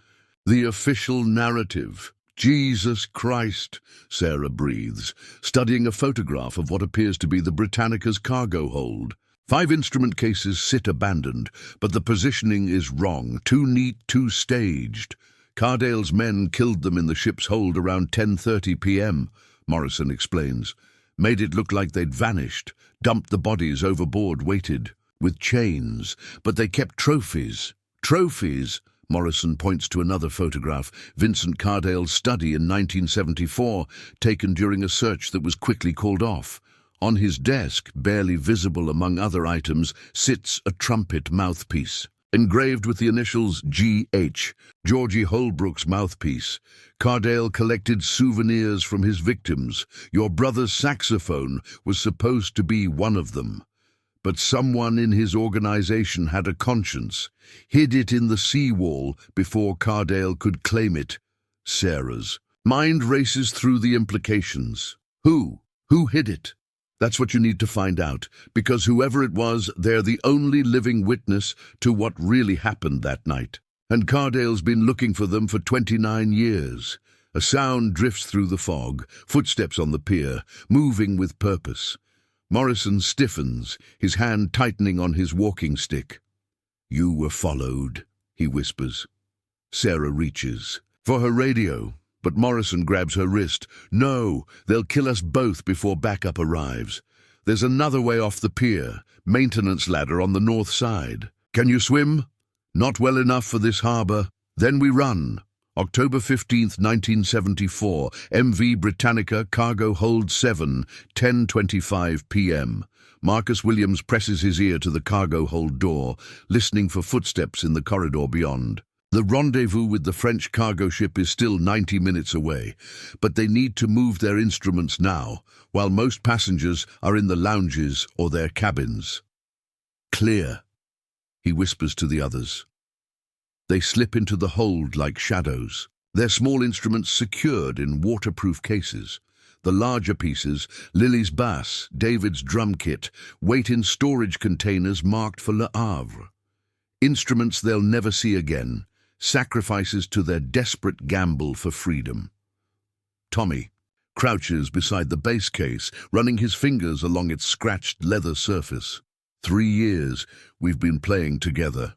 the official narrative. "Jesus Christ," Sarah breathes, studying a photograph of what appears to be the Britannica's cargo hold. 5 instrument cases sit abandoned, but the positioning is wrong, too neat, too staged. Cardale's men killed them in the ship's hold around 10:30 p.m., Morrison explains. Made it look like they'd vanished, dumped the bodies overboard, waited, with chains, but they kept trophies. Trophies! Morrison points to another photograph, Vincent Cardale's study in 1974, taken during a search that was quickly called off. On his desk, barely visible among other items, sits a trumpet mouthpiece, engraved with the initials G.H., Georgie Holbrook's mouthpiece. Cardale collected souvenirs from his victims. Your brother's saxophone was supposed to be one of them. But someone in his organization had a conscience, hid it in the seawall before Cardale could claim it. Sarah's mind races through the implications. Who? Who hid it? That's what you need to find out, because whoever it was, they're the only living witness to what really happened that night. And Cardale's been looking for them for 29 years. A sound drifts through the fog, footsteps on the pier, moving with purpose. Morrison stiffens, his hand tightening on his walking stick. "You were followed," he whispers. Sarah reaches for her radio, but Morrison grabs her wrist. "No, they'll kill us both before backup arrives. There's another way off the pier, maintenance ladder on the north side. Can you swim?" "Not well enough for this harbor." "Then we run." October 15th, 1974, MV Britannica, cargo hold 7, 10:25 p.m. Marcus Williams presses his ear to the cargo hold door, listening for footsteps in the corridor beyond. The rendezvous with the French cargo ship is still 90 minutes away, but they need to move their instruments now, while most passengers are in the lounges or their cabins. "Clear," he whispers to the others. They slip into the hold like shadows, their small instruments secured in waterproof cases. The larger pieces, Lily's bass, David's drum kit, wait in storage containers marked for Le Havre. Instruments they'll never see again, sacrifices to their desperate gamble for freedom. Tommy crouches beside the bass case, running his fingers along its scratched leather surface. 3 years we've been playing together.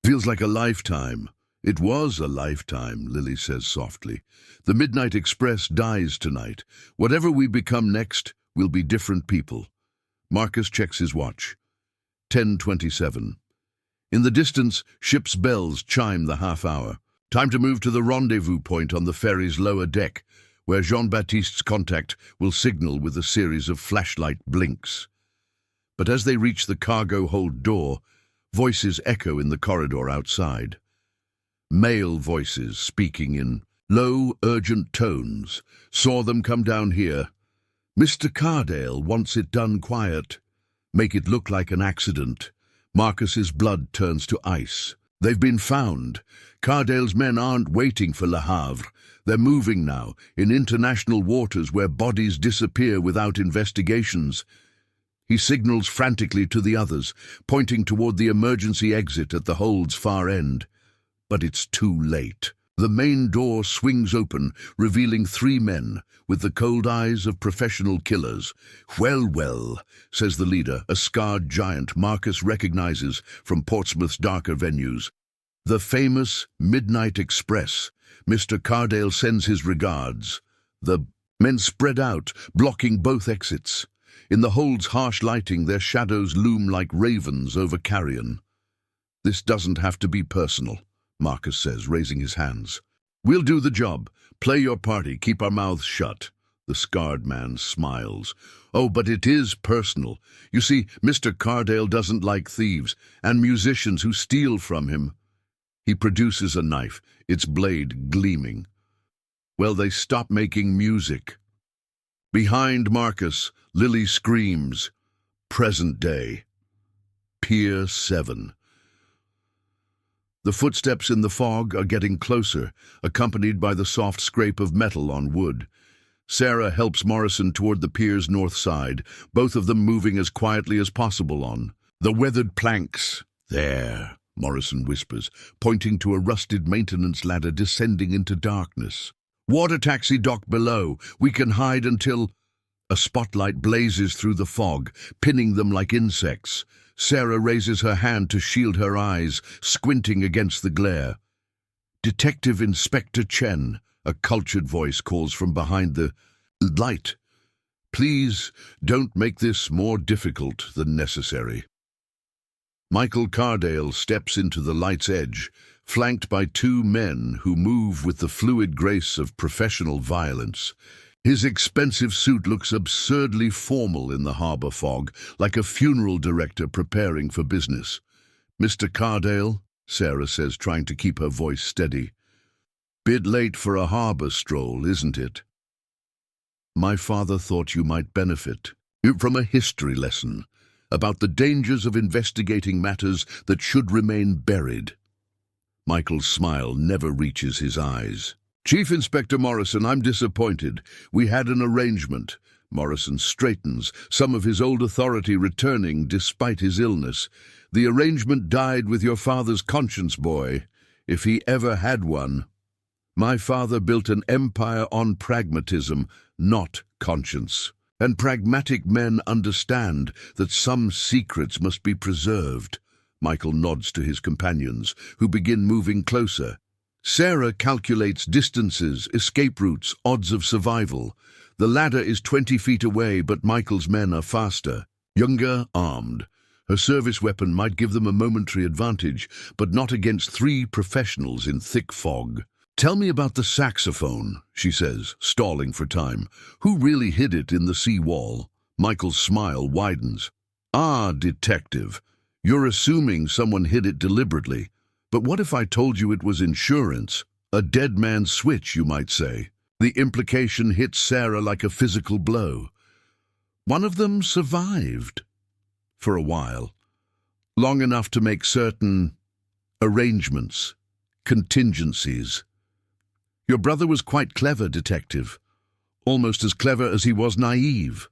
Feels like a lifetime. It was a lifetime, Lily says softly. The Midnight Express dies tonight. Whatever we become next, we'll be different people. Marcus checks his watch. 10:27. In the distance, ship's bells chime the half-hour. Time to move to the rendezvous point on the ferry's lower deck, where Jean-Baptiste's contact will signal with a series of flashlight blinks. But as they reach the cargo hold door, voices echo in the corridor outside. Male voices speaking in low, urgent tones. Saw them come down here. Mr. Cardale wants it done quiet. Make it look like an accident. Marcus's blood turns to ice. They've been found. Cardale's men aren't waiting for Le Havre. They're moving now, in international waters where bodies disappear without investigations. He signals frantically to the others, pointing toward the emergency exit at the hold's far end. But it's too late. The main door swings open, revealing 3 men, with the cold eyes of professional killers. Well, well, says the leader, a scarred giant Marcus recognizes from Portsmouth's darker venues. The famous Midnight Express. Mr. Cardale sends his regards. The men spread out, blocking both exits. In the hold's harsh lighting, their shadows loom like ravens over carrion. This doesn't have to be personal, Marcus says, raising his hands. We'll do the job. Play your party. Keep our mouths shut. The scarred man smiles. Oh, but it is personal. You see, Mr. Cardale doesn't like thieves and musicians who steal from him. He produces a knife, its blade gleaming. Well, they stop making music. Behind Marcus, Lily screams. Present day. Pier 7. The footsteps in the fog are getting closer, accompanied by the soft scrape of metal on wood. Sarah helps Morrison toward the pier's north side, both of them moving as quietly as possible on the weathered planks. There, Morrison whispers, pointing to a rusted maintenance ladder descending into darkness. Water taxi dock below. We can hide until... A spotlight blazes through the fog, pinning them like insects. Sarah raises her hand to shield her eyes, squinting against the glare. Detective Inspector Chen, a cultured voice calls from behind the light. Please don't make this more difficult than necessary. Michael Cardale steps into the light's edge, flanked by 2 men who move with the fluid grace of professional violence. His expensive suit looks absurdly formal in the harbor fog, like a funeral director preparing for business. Mr. Cardale, Sarah says, trying to keep her voice steady. Bit late for a harbor stroll, isn't it? My father thought you might benefit from a history lesson about the dangers of investigating matters that should remain buried. Michael's smile never reaches his eyes. Chief Inspector Morrison, I'm disappointed. We had an arrangement. Morrison straightens, some of his old authority returning despite his illness. The arrangement died with your father's conscience, boy, if he ever had one. My father built an empire on pragmatism, not conscience. And pragmatic men understand that some secrets must be preserved. Michael nods to his companions, who begin moving closer. Sarah calculates distances, escape routes, odds of survival. The ladder is 20 feet away, but Michael's men are faster, younger, armed. Her service weapon might give them a momentary advantage, but not against 3 professionals in thick fog. Tell me about the saxophone, she says, stalling for time. Who really hid it in the sea wall? Michael's smile widens. Ah, detective, you're assuming someone hid it deliberately. But what if I told you it was insurance? A dead man's switch, you might say. The implication hits Sarah like a physical blow. One of them survived. For a while. Long enough to make certain arrangements, contingencies. Your brother was quite clever, detective. Almost as clever as he was naive.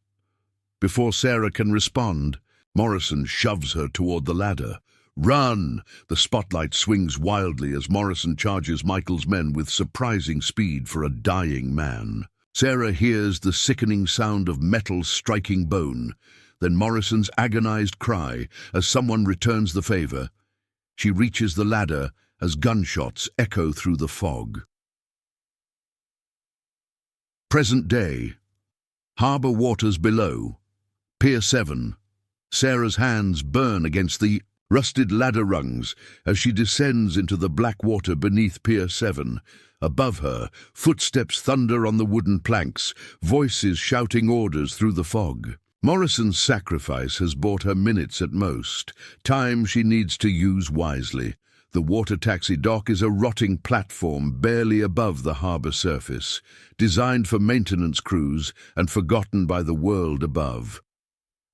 Before Sarah can respond, Morrison shoves her toward the ladder. Run! The spotlight swings wildly as Morrison charges Michael's men with surprising speed for a dying man. Sarah hears the sickening sound of metal striking bone. then Morrison's agonized cry as someone returns the favor. She reaches the ladder as gunshots echo through the fog. Present day. Harbour waters below. Pier 7. Sarah's hands burn against the rusted ladder rungs as she descends into the black water beneath Pier 7. Above her, footsteps thunder on the wooden planks, voices shouting orders through the fog. Morrison's sacrifice has bought her minutes at most, time she needs to use wisely. The water taxi dock is a rotting platform barely above the harbour surface, designed for maintenance crews and forgotten by the world above.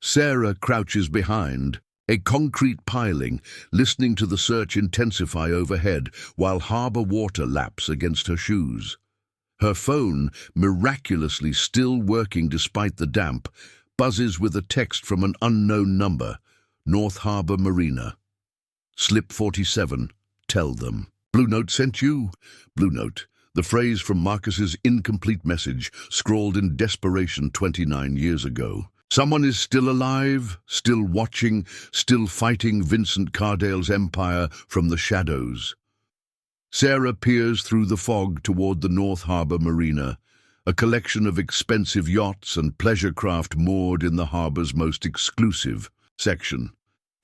Sarah crouches behind, a concrete piling, listening to the search intensify overhead while harbour water laps against her shoes. Her phone, miraculously still working despite the damp, buzzes with a text from an unknown number, North Harbour Marina. Slip 47, tell them. Blue Note sent you. Blue Note, the phrase from Marcus's incomplete message, scrawled in desperation 29 years ago. Someone is still alive, still watching, still fighting Vincent Cardale's empire from the shadows. Sarah peers through the fog toward the North Harbour Marina, a collection of expensive yachts and pleasure craft moored in the harbour's most exclusive section.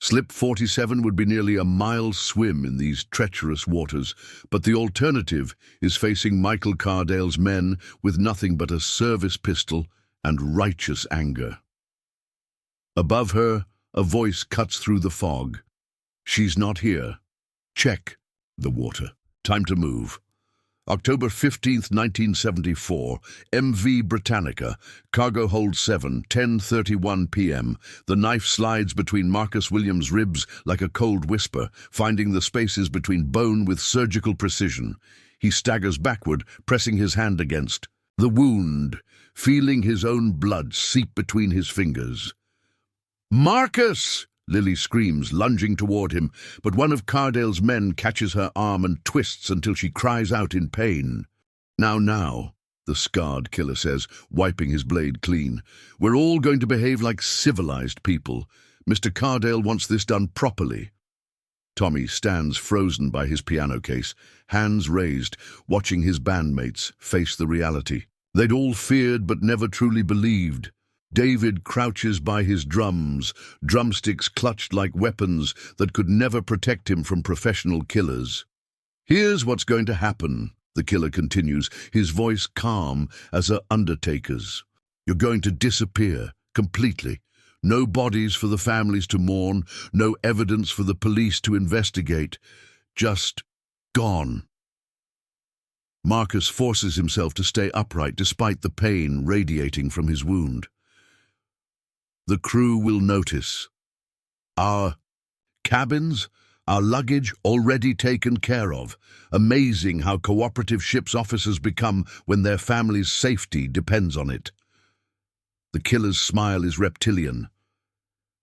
Slip 47 would be nearly a mile's swim in these treacherous waters, but the alternative is facing Michael Cardale's men with nothing but a service pistol and righteous anger. Above her, a voice cuts through the fog. She's not here. Check the water. Time to move. October 15th, 1974, MV Britannica, cargo hold 7, 10:31 p.m. The knife slides between Marcus Williams' ribs like a cold whisper, finding the spaces between bone with surgical precision. He staggers backward, pressing his hand against the wound, feeling his own blood seep between his fingers. "Marcus!" Lily screams, lunging toward him, but one of Cardale's men catches her arm and twists until she cries out in pain. Now, the scarred killer says, wiping his blade clean. "We're all going to behave like civilized people. Mr. Cardale wants this done properly." Tommy stands frozen by his piano case, hands raised, watching his bandmates face the reality. They'd all feared but never truly believed. David crouches by his drums, drumsticks clutched like weapons that could never protect him from professional killers. "Here's what's going to happen," the killer continues, his voice calm as a undertaker's. "You're going to disappear, completely. No bodies for the families to mourn, no evidence for the police to investigate. Just gone." Marcus forces himself to stay upright despite the pain radiating from his wound. "The crew will notice. Our cabins, our luggage already taken care of. Amazing how cooperative ships' officers become when their family's safety depends on it." The killer's smile is reptilian.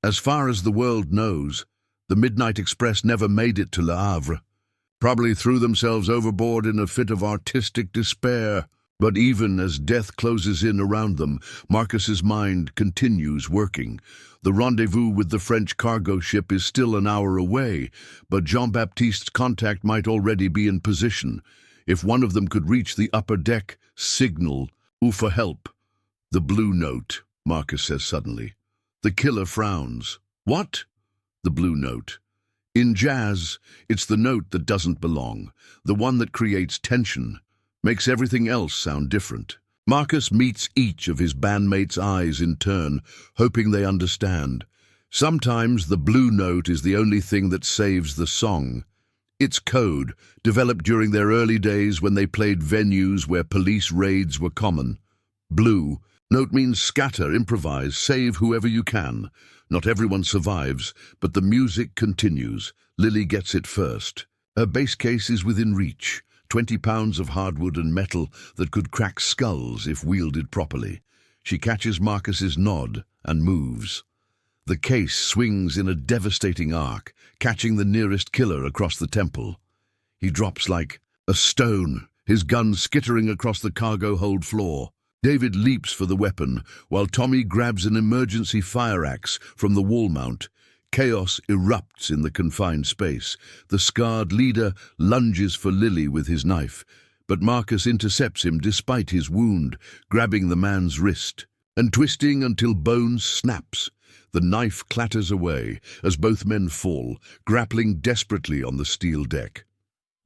"As far as the world knows, the Midnight Express never made it to Le Havre. Probably threw themselves overboard in a fit of artistic despair. But even as death closes in around them, Marcus's mind continues working. The rendezvous with the French cargo ship is still an hour away, but Jean-Baptiste's contact might already be in position. If one of them could reach the upper deck, signal, "Ou for help." "The Blue Note," Marcus says suddenly. The killer frowns. "What?" "The Blue Note. In jazz, it's the note that doesn't belong, the one that creates tension. Makes everything else sound different." Marcus meets each of his bandmates' eyes in turn, hoping they understand. Sometimes the Blue Note is the only thing that saves the song. It's code, developed during their early days when they played venues where police raids were common. Blue Note means scatter, improvise, save whoever you can. Not everyone survives, but the music continues. Lily gets it first. Her base case is within reach. 20 pounds of hardwood and metal that could crack skulls if wielded properly. She catches Marcus's nod and moves. The case swings in a devastating arc, catching the nearest killer across the temple. He drops like a stone, his gun skittering across the cargo hold floor. David leaps for the weapon, while Tommy grabs an emergency fire axe from the wall mount. Chaos erupts in the confined space. The scarred leader lunges for Lily with his knife, but Marcus intercepts him despite his wound, grabbing the man's wrist and twisting until Bones snaps. The knife clatters away as both men fall, grappling desperately on the steel deck.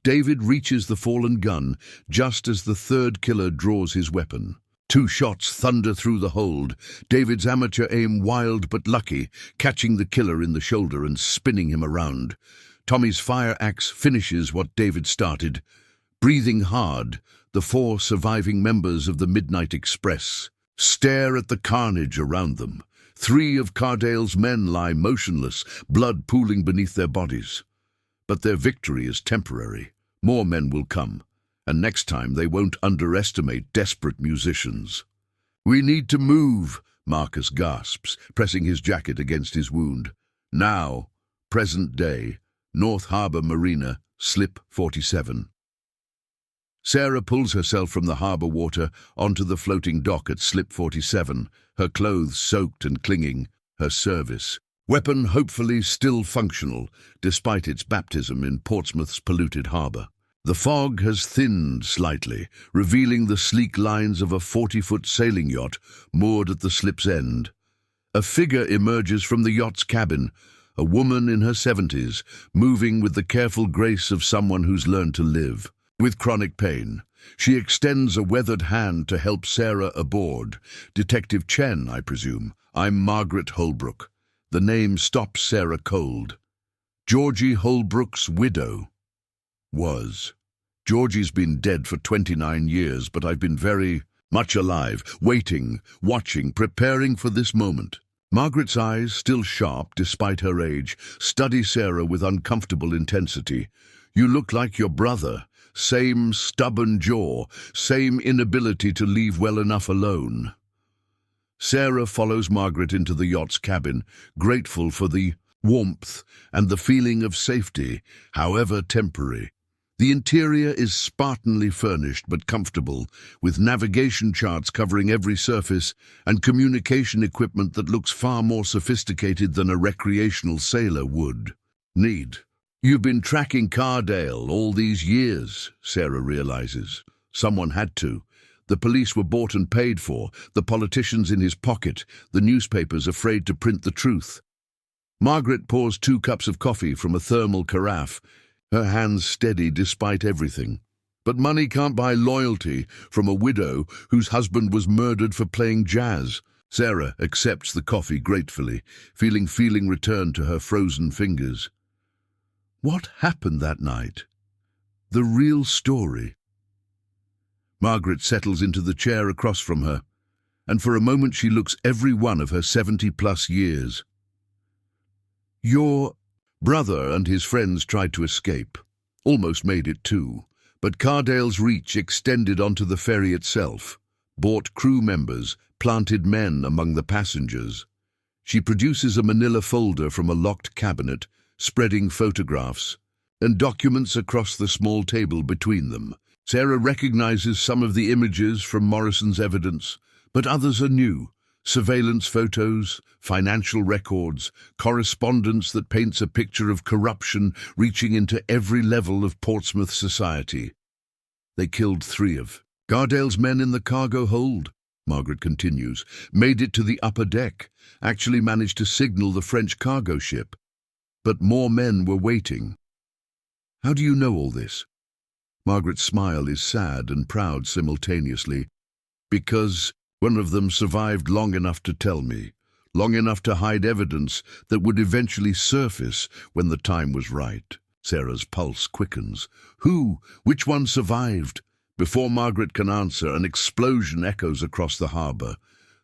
David reaches the fallen gun just as the third killer draws his weapon. 2 shots thunder through the hold, David's amateur aim wild but lucky, catching the killer in the shoulder and spinning him around. Tommy's fire axe finishes what David started. Breathing hard, the 4 surviving members of the Midnight Express stare at the carnage around them. 3 of Cardale's men lie motionless, blood pooling beneath their bodies. But their victory is temporary. More men will come, and next time they won't underestimate desperate musicians. "We need to move," Marcus gasps, pressing his jacket against his wound. "Now, present day, North Harbor Marina, slip 47. Sarah pulls herself from the harbor water onto the floating dock at slip 47, her clothes soaked and clinging, her service weapon hopefully still functional, despite its baptism in Portsmouth's polluted harbor. The fog has thinned slightly, revealing the sleek lines of a 40-foot sailing yacht moored at the slip's end. A figure emerges from the yacht's cabin, a woman in her 70s, moving with the careful grace of someone who's learned to live. With chronic pain, she extends a weathered hand to help Sarah aboard. "Detective Chen, I presume. I'm Margaret Holbrook." The name stops Sarah cold. Georgie Holbrook's widow. Was. Georgie's been dead for 29 years, but I've been very much alive, waiting, watching, preparing for this moment. Margaret's eyes, still sharp despite her age, study Sarah with uncomfortable intensity. "You look like your brother. Same stubborn jaw, same inability to leave well enough alone." Sarah follows Margaret into the yacht's cabin, grateful for the warmth and the feeling of safety, however temporary. The interior is Spartanly furnished but comfortable, with navigation charts covering every surface and communication equipment that looks far more sophisticated than a recreational sailor would need. "You've been tracking Cardale all these years," Sarah realizes. Someone had to. The police were bought and paid for, the politicians in his pocket, the newspapers afraid to print the truth. Margaret pours 2 cups of coffee from a thermal carafe, her hands steady despite everything. But money can't buy loyalty from a widow whose husband was murdered for playing jazz. Sarah accepts the coffee gratefully, feeling return to her frozen fingers. What happened that night? The real story. Margaret settles into the chair across from her, and for a moment she looks every one of her 70-plus years. "Your brother and his friends tried to escape. Almost made it too. But Cardale's reach extended onto the ferry itself. Bought crew members, planted men among the passengers." She produces a manila folder from a locked cabinet, spreading photographs and documents across the small table between them. Sarah recognizes some of the images from Morrison's evidence, but others are new. Surveillance photos, financial records, correspondence that paints a picture of corruption reaching into every level of Portsmouth society. "They killed 3 of Cardale's men in the cargo hold," Margaret continues. "Made it to the upper deck, actually managed to signal the French cargo ship. But more men were waiting." "How do you know all this?" Margaret's smile is sad and proud simultaneously. "Because one of them survived long enough to tell me, long enough to hide evidence that would eventually surface when the time was right." Sarah's pulse quickens. "Who? Which one survived?" Before Margaret can answer, an explosion echoes across the harbor.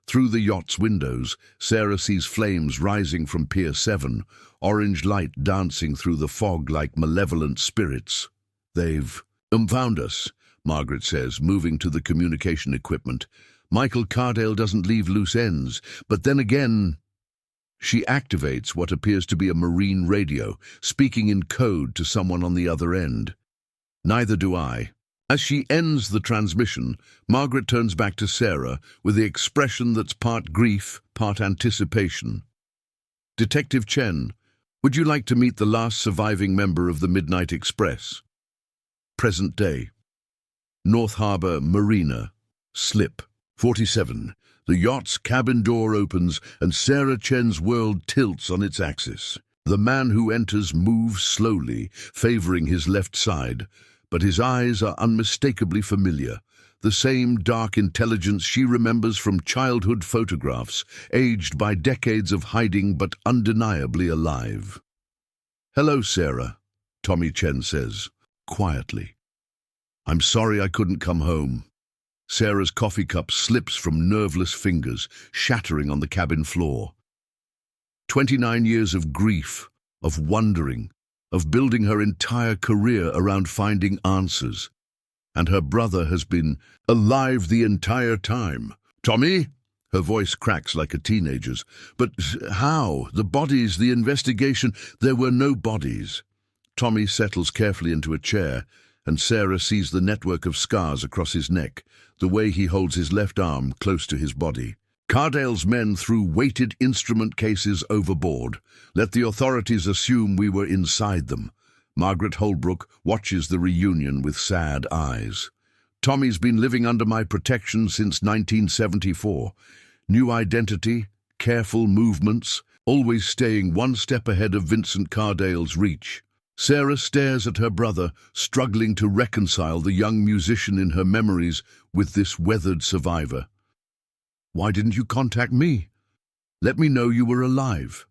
Through the yacht's windows, Sarah sees flames rising from Pier 7, orange light dancing through the fog like malevolent spirits. "They've found us," Margaret says, moving to the communication equipment. "Michael Cardale doesn't leave loose ends, but then again..." She activates what appears to be a marine radio, speaking in code to someone on the other end. "Neither do I. As she ends the transmission, Margaret turns back to Sarah with the expression that's part grief, part anticipation. "Detective Chen, would you like to meet the last surviving member of the Midnight Express?" Present day. North Harbour Marina. Slip. 47. The yacht's cabin door opens and Sarah Chen's world tilts on its axis. The man who enters moves slowly, favouring his left side, but his eyes are unmistakably familiar. The same dark intelligence she remembers from childhood photographs, aged by decades of hiding but undeniably alive. "Hello, Sarah," Tommy Chen says, quietly. "I'm sorry I couldn't come home." Sarah's coffee cup slips from nerveless fingers, shattering on the cabin floor. 29 years of grief, of wondering, of building her entire career around finding answers. And her brother has been alive the entire time. "Tommy?" Her voice cracks like a teenager's. "But how? The bodies, the investigation—" "There were no bodies." Tommy settles carefully into a chair, and Sarah sees the network of scars across his neck, the way he holds his left arm close to his body. "Cardale's men threw weighted instrument cases overboard. Let the authorities assume we were inside them." Margaret Holbrook watches the reunion with sad eyes. "Tommy's been living under my protection since 1974. New identity, careful movements, always staying one step ahead of Vincent Cardale's reach." Sarah stares at her brother, struggling to reconcile the young musician in her memories with this weathered survivor. "Why didn't you contact me? Let me know you were alive."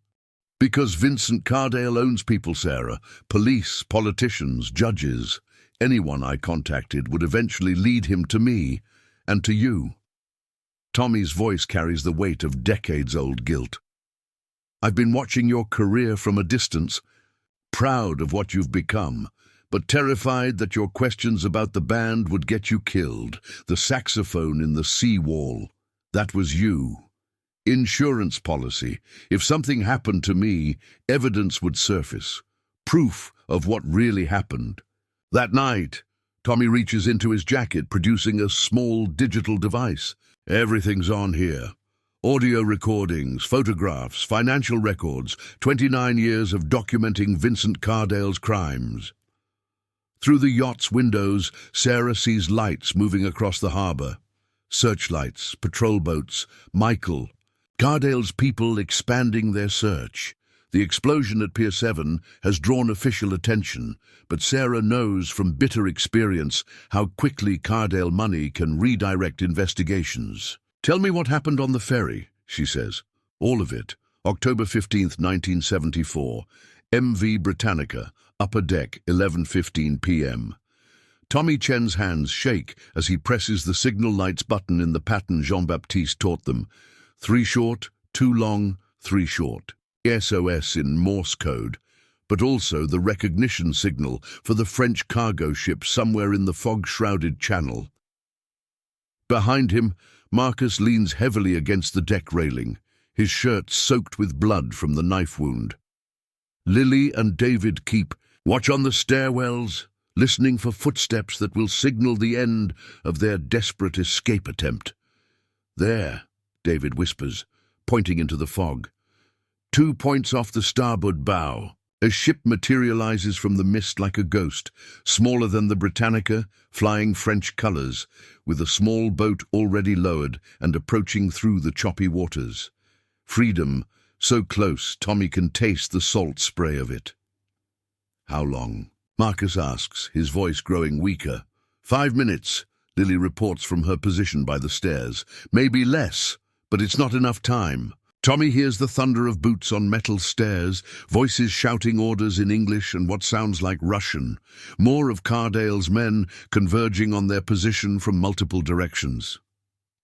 "Because Vincent Cardale owns people, Sarah. Police, politicians, judges. Anyone I contacted would eventually lead him to me, and to you." Tommy's voice carries the weight of decades-old guilt. "I've been watching your career from a distance, proud of what you've become, but terrified that your questions about the band would get you killed. The saxophone in the sea-wall. That was you. Insurance policy. If something happened to me, evidence would surface. Proof of what really happened." That night, Tommy reaches into his jacket, producing a small digital device. "Everything's on here. Audio recordings, photographs, financial records, 29 years of documenting Vincent Cardale's crimes." Through the yacht's windows, Sarah sees lights moving across the harbour. Searchlights, patrol boats, Michael. Cardale's people expanding their search. The explosion at Pier 7 has drawn official attention, but Sarah knows from bitter experience how quickly Cardale money can redirect investigations. "Tell me what happened on the ferry," she says. "All of it. October 15th, 1974. MV Britannica, upper deck, 11:15 p.m. Tommy Chen's hands shake as he presses the signal lights button in the pattern Jean-Baptiste taught them. 3 short, 2 long, 3 short. SOS in Morse code, but also the recognition signal for the French cargo ship somewhere in the fog-shrouded channel. Behind him, Marcus leans heavily against the deck railing, his shirt soaked with blood from the knife wound. Lily and David keep watch on the stairwells, listening for footsteps that will signal the end of their desperate escape attempt. "There," David whispers, pointing into the fog. 2 points off the starboard bow. A ship materializes from the mist like a ghost, smaller than the Britannica, flying French colors, with a small boat already lowered and approaching through the choppy waters. Freedom, so close Tommy can taste the salt spray of it. "How long?" Marcus asks, his voice growing weaker. 5 minutes, Lily reports from her position by the stairs. "Maybe less, but it's not enough time." Tommy hears the thunder of boots on metal stairs, voices shouting orders in English and what sounds like Russian. More of Cardale's men converging on their position from multiple directions.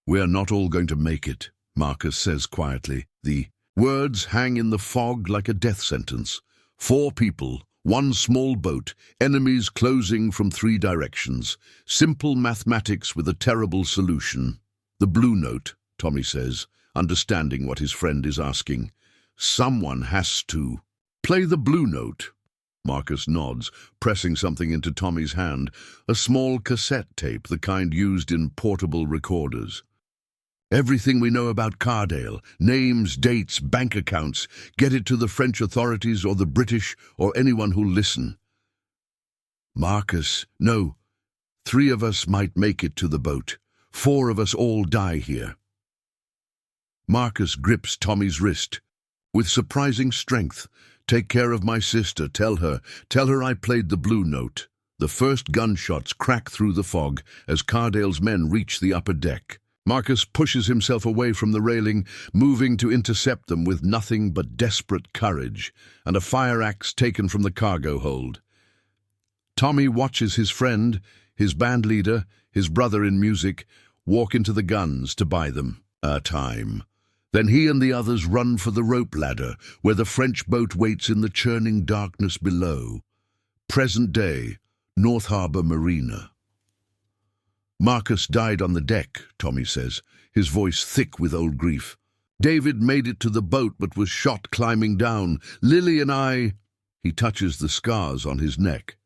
"We're not all going to make it," Marcus says quietly. The words hang in the fog like a death sentence. 4 people, 1 small boat, enemies closing from 3 directions. Simple mathematics with a terrible solution. "The blue note," Tommy says, understanding what his friend is asking. "Someone has to play the blue note." Marcus nods, pressing something into Tommy's hand, a small cassette tape, the kind used in portable recorders. Everything we know about Cardale, names, dates, bank accounts, get it to the French authorities or the British or anyone who'll listen. Marcus, no, 3 of us might make it to the boat. 4 of us all die here. Marcus grips Tommy's wrist. With surprising strength, take care of my sister, tell her I played the blue note. The first gunshots crack through the fog as Cardale's men reach the upper deck. Marcus pushes himself away from the railing, moving to intercept them with nothing but desperate courage, and a fire axe taken from the cargo hold. Tommy watches his friend, his band leader, his brother in music, walk into the guns to buy them time. Then he and the others run for the rope ladder, where the French boat waits in the churning darkness below. Present day, North Harbour Marina. Marcus died on the deck, Tommy says, his voice thick with old grief. David made it to the boat but was shot climbing down. Lily and I... He touches the scars on his neck.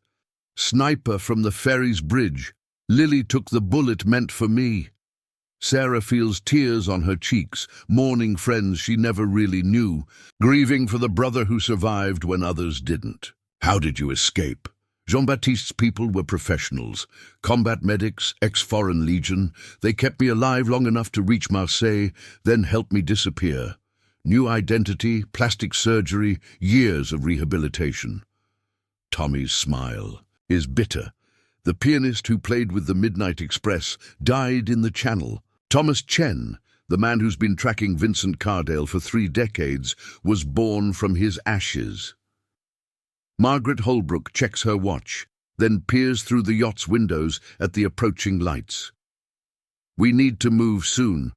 Sniper from the Ferry's bridge. Lily took the bullet meant for me. Sarah feels tears on her cheeks, mourning friends she never really knew, grieving for the brother who survived when others didn't. How did you escape? Jean-Baptiste's people were professionals, combat medics, ex-Foreign Legion. They kept me alive long enough to reach Marseille, then helped me disappear. New identity, plastic surgery, years of rehabilitation. Tommy's smile is bitter. The pianist who played with the Midnight Express died in the Channel. Thomas Chen, the man who's been tracking Vincent Cardale for 3 decades, was born from his ashes. Margaret Holbrook checks her watch, then peers through the yacht's windows at the approaching lights. We need to move soon.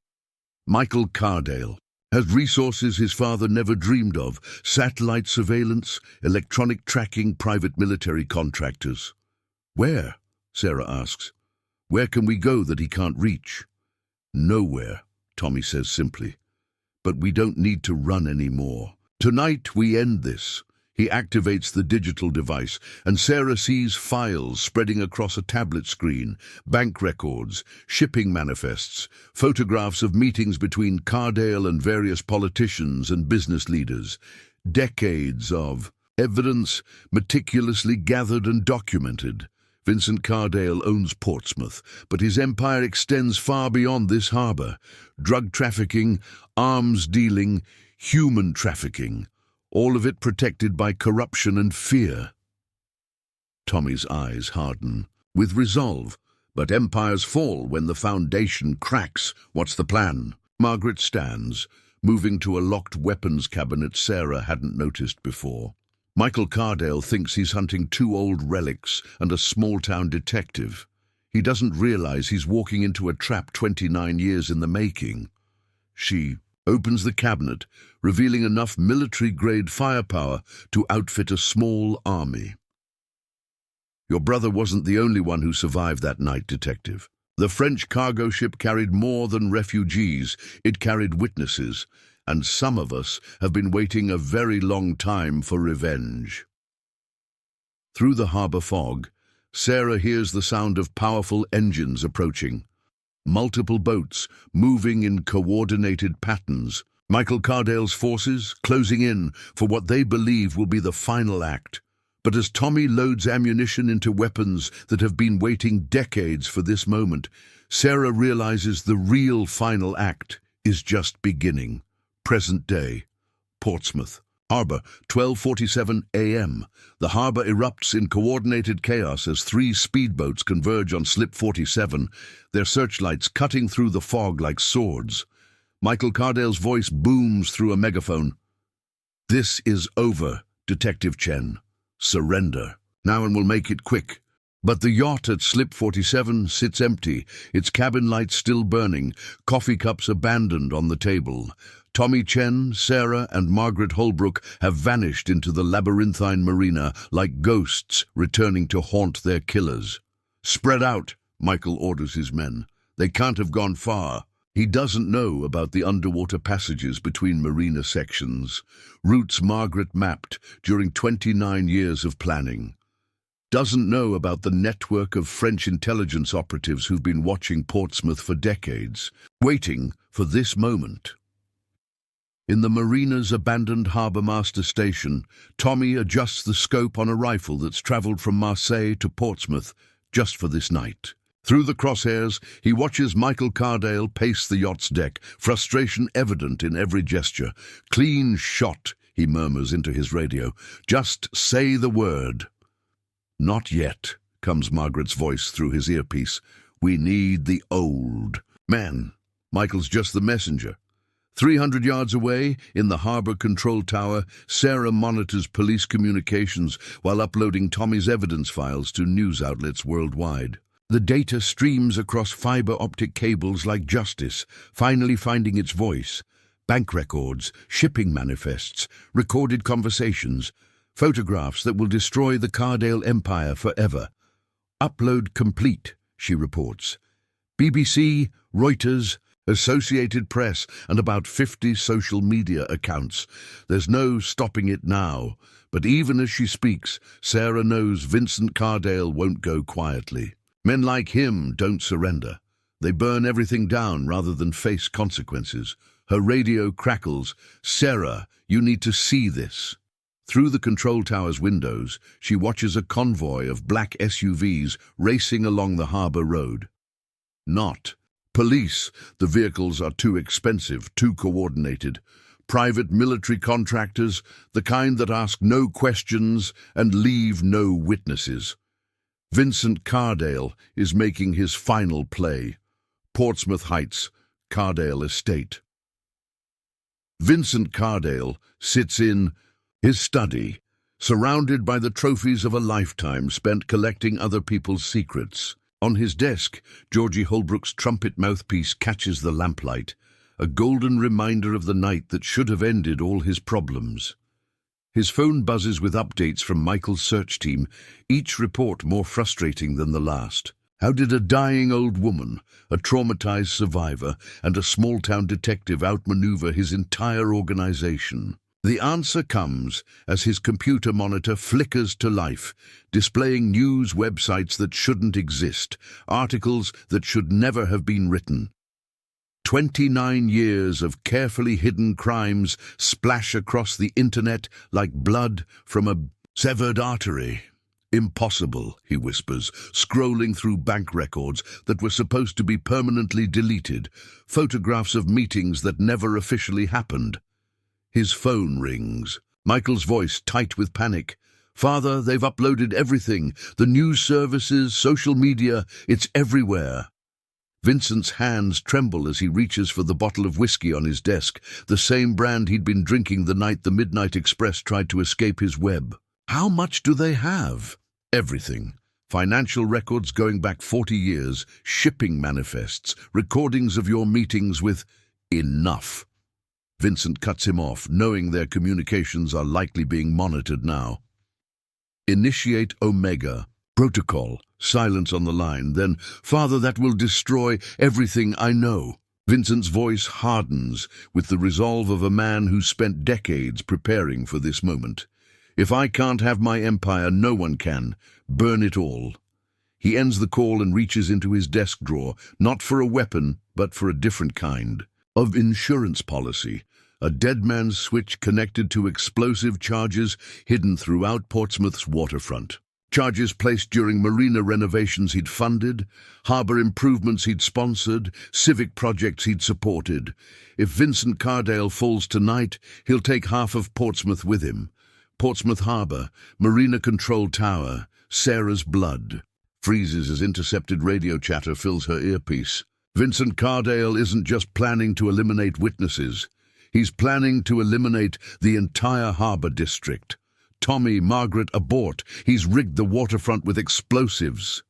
Michael Cardale has resources his father never dreamed of: satellite surveillance, electronic tracking, private military contractors. Where? Sarah asks. Where can we go that he can't reach? Nowhere, Tommy says simply. But we don't need to run anymore. Tonight we end this. He activates the digital device, and Sarah sees files spreading across a tablet screen, bank records, shipping manifests, photographs of meetings between Cardale and various politicians and business leaders. Decades of evidence meticulously gathered and documented. Vincent Cardale owns Portsmouth, but his empire extends far beyond this harbour. Drug trafficking, arms dealing, human trafficking. All of it protected by corruption and fear. Tommy's eyes harden, with resolve. But empires fall when the foundation cracks. What's the plan? Margaret stands, moving to a locked weapons cabinet Sarah hadn't noticed before. Michael Cardale thinks he's hunting 2 old relics and a small-town detective. He doesn't realize he's walking into a trap 29 years in the making. She opens the cabinet, revealing enough military-grade firepower to outfit a small army. Your brother wasn't the only one who survived that night, Detective. The French cargo ship carried more than refugees. It carried witnesses, and some of us have been waiting a very long time for revenge. Through the harbour fog, Sarah hears the sound of powerful engines approaching. Multiple boats moving in coordinated patterns. Michael Cardale's forces closing in for what they believe will be the final act. But as Tommy loads ammunition into weapons that have been waiting decades for this moment, Sarah realizes the real final act is just beginning. Present day, Portsmouth. Harbour, 12:47 a.m. The harbour erupts in coordinated chaos as 3 speedboats converge on Slip 47, their searchlights cutting through the fog like swords. Michael Cardale's voice booms through a megaphone. This is over, Detective Chen. Surrender. Now, and we'll make it quick. But the yacht at Slip 47 sits empty, its cabin lights still burning, coffee cups abandoned on the table. Tommy Chen, Sarah, and Margaret Holbrook have vanished into the labyrinthine marina like ghosts returning to haunt their killers. Spread out, Michael orders his men. They can't have gone far. He doesn't know about the underwater passages between marina sections, routes Margaret mapped during 29 years of planning. Doesn't know about the network of French intelligence operatives who've been watching Portsmouth for decades, waiting for this moment. In the marina's abandoned harbourmaster station, Tommy adjusts the scope on a rifle that's travelled from Marseille to Portsmouth just for this night. Through the crosshairs, he watches Michael Cardale pace the yacht's deck, frustration evident in every gesture. "Clean shot," he murmurs into his radio. "Just say the word." "Not yet," comes Margaret's voice through his earpiece. "We need the old man." Michael's just the messenger. 300 yards away, in the harbour control tower, Sarah monitors police communications while uploading Tommy's evidence files to news outlets worldwide. The data streams across fibre optic cables like justice, finally finding its voice. Bank records, shipping manifests, recorded conversations, photographs that will destroy the Cardale empire forever. "Upload complete," she reports. BBC, Reuters, Associated Press, and about 50 social media accounts. There's no stopping it now, but even as she speaks, Sarah knows Vincent Cardale won't go quietly. Men like him don't surrender. They burn everything down rather than face consequences. Her radio crackles. "Sarah, you need to see this." Through the control tower's windows, she watches a convoy of black SUVs racing along the harbour road. Not police. The vehicles are too expensive, too coordinated. Private military contractors, the kind that ask no questions and leave no witnesses. Vincent Cardale is making his final play. Portsmouth Heights, Cardale Estate. Vincent Cardale sits in his study, surrounded by the trophies of a lifetime spent collecting other people's secrets. On his desk, Georgie Holbrook's trumpet mouthpiece catches the lamplight, a golden reminder of the night that should have ended all his problems. His phone buzzes with updates from Michael's search team, each report more frustrating than the last. How did a dying old woman, a traumatized survivor, and a small-town detective outmaneuver his entire organization? The answer comes as his computer monitor flickers to life, displaying news websites that shouldn't exist, articles that should never have been written. 29 years of carefully hidden crimes splash across the internet like blood from a severed artery. "Impossible," he whispers, scrolling through bank records that were supposed to be permanently deleted, photographs of meetings that never officially happened. His phone rings. Michael's voice tight with panic. "Father, they've uploaded everything. The news services, social media, it's everywhere." Vincent's hands tremble as he reaches for the bottle of whiskey on his desk, the same brand he'd been drinking the night the Midnight Express tried to escape his web. How much do they have? Everything. Financial records going back 40 years, shipping manifests, recordings of your meetings with... Enough. Vincent cuts him off, knowing their communications are likely being monitored now. "Initiate Omega. Protocol." Silence on the line, then, "Father, that will destroy everything I know." Vincent's voice hardens with the resolve of a man who spent decades preparing for this moment. "If I can't have my empire, no one can. Burn it all." He ends the call and reaches into his desk drawer, not for a weapon, but for a different kind of insurance policy, a dead man's switch connected to explosive charges hidden throughout Portsmouth's waterfront. Charges placed during marina renovations he'd funded, harbour improvements he'd sponsored, civic projects he'd supported. If Vincent Cardale falls tonight, he'll take half of Portsmouth with him. Portsmouth Harbour, Marina Control Tower, Sarah's blood. Freezes as intercepted radio chatter fills her earpiece. Vincent Cardale isn't just planning to eliminate witnesses. He's planning to eliminate the entire harbour district. "Tommy, Margaret, abort. He's rigged the waterfront with explosives."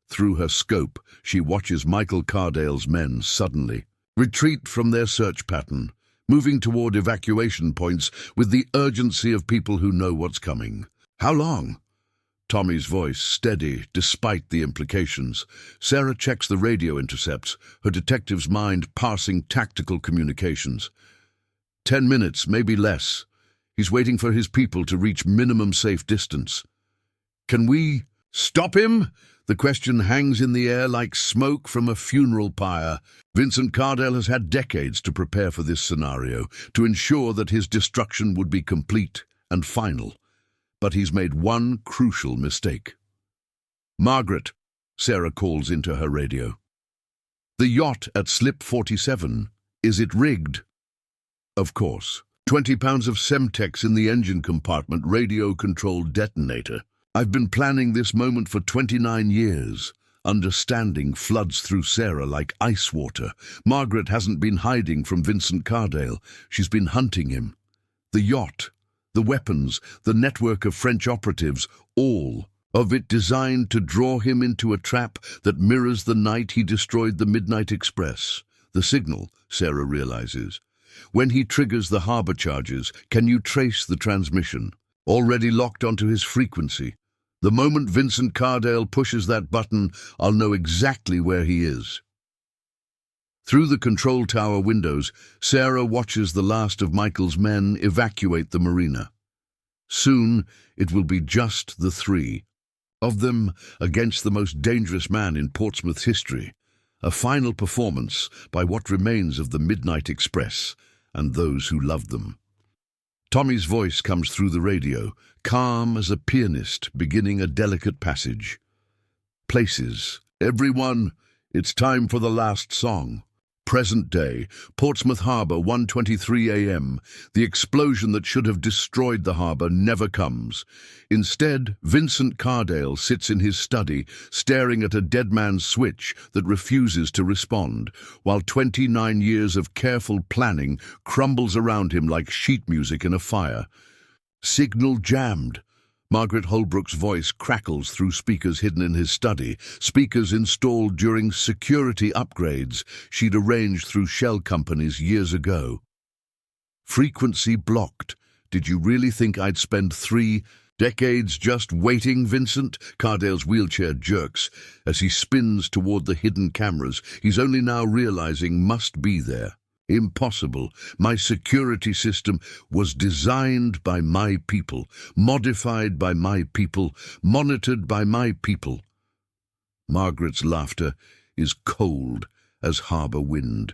Through her scope, she watches Michael Cardale's men suddenly retreat from their search pattern, moving toward evacuation points with the urgency of people who know what's coming. How long? Tommy's voice steady despite the implications. Sarah checks the radio intercepts, her detective's mind parsing tactical communications. 10 minutes, maybe less. He's waiting for his people to reach minimum safe distance. Can we stop him? The question hangs in the air like smoke from a funeral pyre. Vincent Cardale has had decades to prepare for this scenario, to ensure that his destruction would be complete and final. But he's made one crucial mistake. "Margaret," Sarah calls into her radio. "The yacht at Slip 47, is it rigged?" Of course. 20 pounds of Semtex in the engine compartment, radio-controlled detonator. I've been planning this moment for 29 years. Understanding floods through Sarah like ice water. Margaret hasn't been hiding from Vincent Cardale. She's been hunting him. The yacht, the weapons, the network of French operatives, all of it designed to draw him into a trap that mirrors the night he destroyed the Midnight Express. The signal, Sarah realizes. When he triggers the harbor charges, can you trace the transmission? Already locked onto his frequency. The moment Vincent Cardale pushes that button, I'll know exactly where he is. Through the control tower windows, Sarah watches the last of Michael's men evacuate the marina. Soon, it will be just the three of them against the most dangerous man in Portsmouth's history. A final performance by what remains of the Midnight Express and those who loved them. Tommy's voice comes through the radio, calm as a pianist beginning a delicate passage. "Places. Everyone, it's time for the last song." Present day, Portsmouth Harbour, 1:23 a.m. The explosion that should have destroyed the harbour never comes. Instead, Vincent Cardale sits in his study, staring at a dead man's switch that refuses to respond, while 29 years of careful planning crumbles around him like sheet music in a fire. Signal jammed. Margaret Holbrook's voice crackles through speakers hidden in his study, speakers installed during security upgrades she'd arranged through shell companies years ago. "Frequency blocked. Did you really think I'd spend 3 decades just waiting, Vincent?" Cardale's wheelchair jerks as he spins toward the hidden cameras he's only now realizing must be there. "Impossible. My security system was designed by my people, modified by my people, monitored by my people." Margaret's laughter is cold as harbour wind.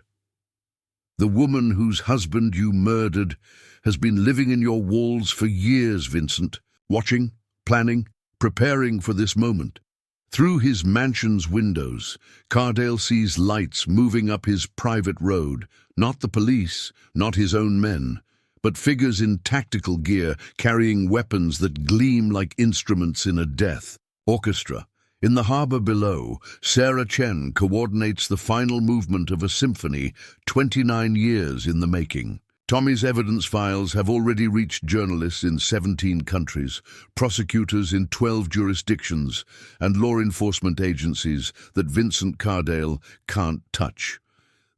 "The woman whose husband you murdered has been living in your walls for years, Vincent, watching, planning, preparing for this moment." Through his mansion's windows, Cardale sees lights moving up his private road, not the police, not his own men, but figures in tactical gear carrying weapons that gleam like instruments in a death orchestra. In the harbour below, Sarah Chen coordinates the final movement of a symphony 29 years in the making. Tommy's evidence files have already reached journalists in 17 countries, prosecutors in 12 jurisdictions, and law enforcement agencies that Vincent Cardale can't touch.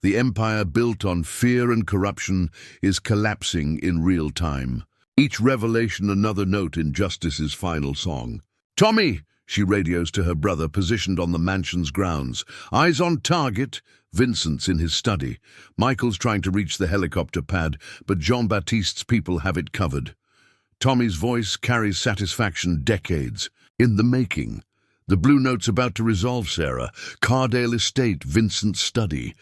The empire built on fear and corruption is collapsing in real time. Each revelation another note in Justice's final song. "Tommy!" she radios to her brother, positioned on the mansion's grounds. "Eyes on target." Vincent's in his study. Michael's trying to reach the helicopter pad, but Jean-Baptiste's people have it covered. Tommy's voice carries satisfaction decades in the making. The blue note's about to resolve Sarah. Cardale Estate, Vincent's study.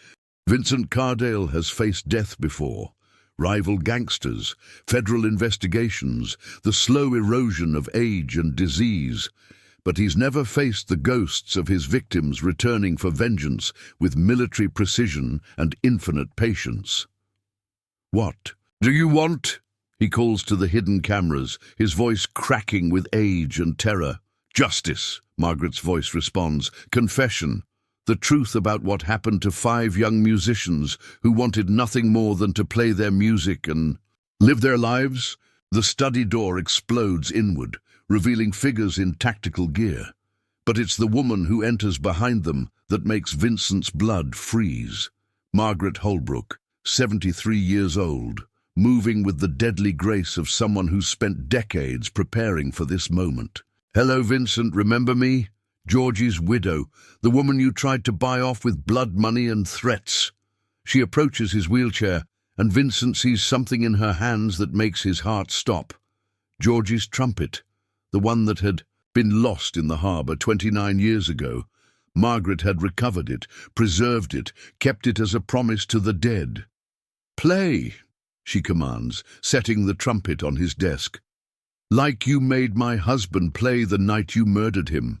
Vincent Cardale has faced death before. Rival gangsters, federal investigations, the slow erosion of age and disease. But he's never faced the ghosts of his victims returning for vengeance with military precision and infinite patience. "What do you want?" he calls to the hidden cameras, his voice cracking with age and terror. "Justice," Margaret's voice responds. "Confession. The truth about what happened to 5 young musicians who wanted nothing more than to play their music and live their lives." The study door explodes inward, revealing figures in tactical gear. But it's the woman who enters behind them that makes Vincent's blood freeze. Margaret Holbrook, 73 years old, moving with the deadly grace of someone who spent decades preparing for this moment. "Hello, Vincent, remember me? Georgie's widow, the woman you tried to buy off with blood money and threats." She approaches his wheelchair, and Vincent sees something in her hands that makes his heart stop. Georgie's trumpet, the one that had been lost in the harbour 29 years ago. Margaret had recovered it, preserved it, kept it as a promise to the dead. "Play," she commands, setting the trumpet on his desk. "Like you made my husband play the night you murdered him."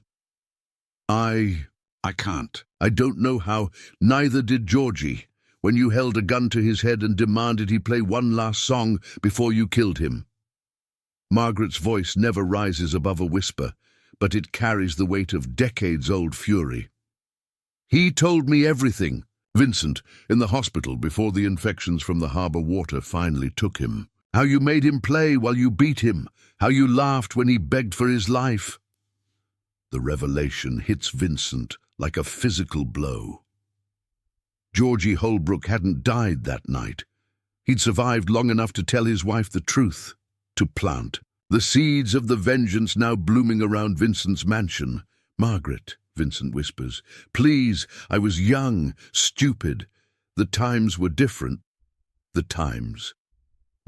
I can't. I don't know how. Neither did Georgie, when you held a gun to his head and demanded he play one last song before you killed him." Margaret's voice never rises above a whisper, but it carries the weight of decades-old fury. "He told me everything." Vincent, in the hospital before the infections from the harbour water finally took him. "How you made him play while you beat him. How you laughed when he begged for his life." The revelation hits Vincent like a physical blow. Georgie Holbrook hadn't died that night. He'd survived long enough to tell his wife the truth, to plant the seeds of the vengeance now blooming around Vincent's mansion. "Margaret," Vincent whispers, "please, I was young, stupid. The times were different." The times.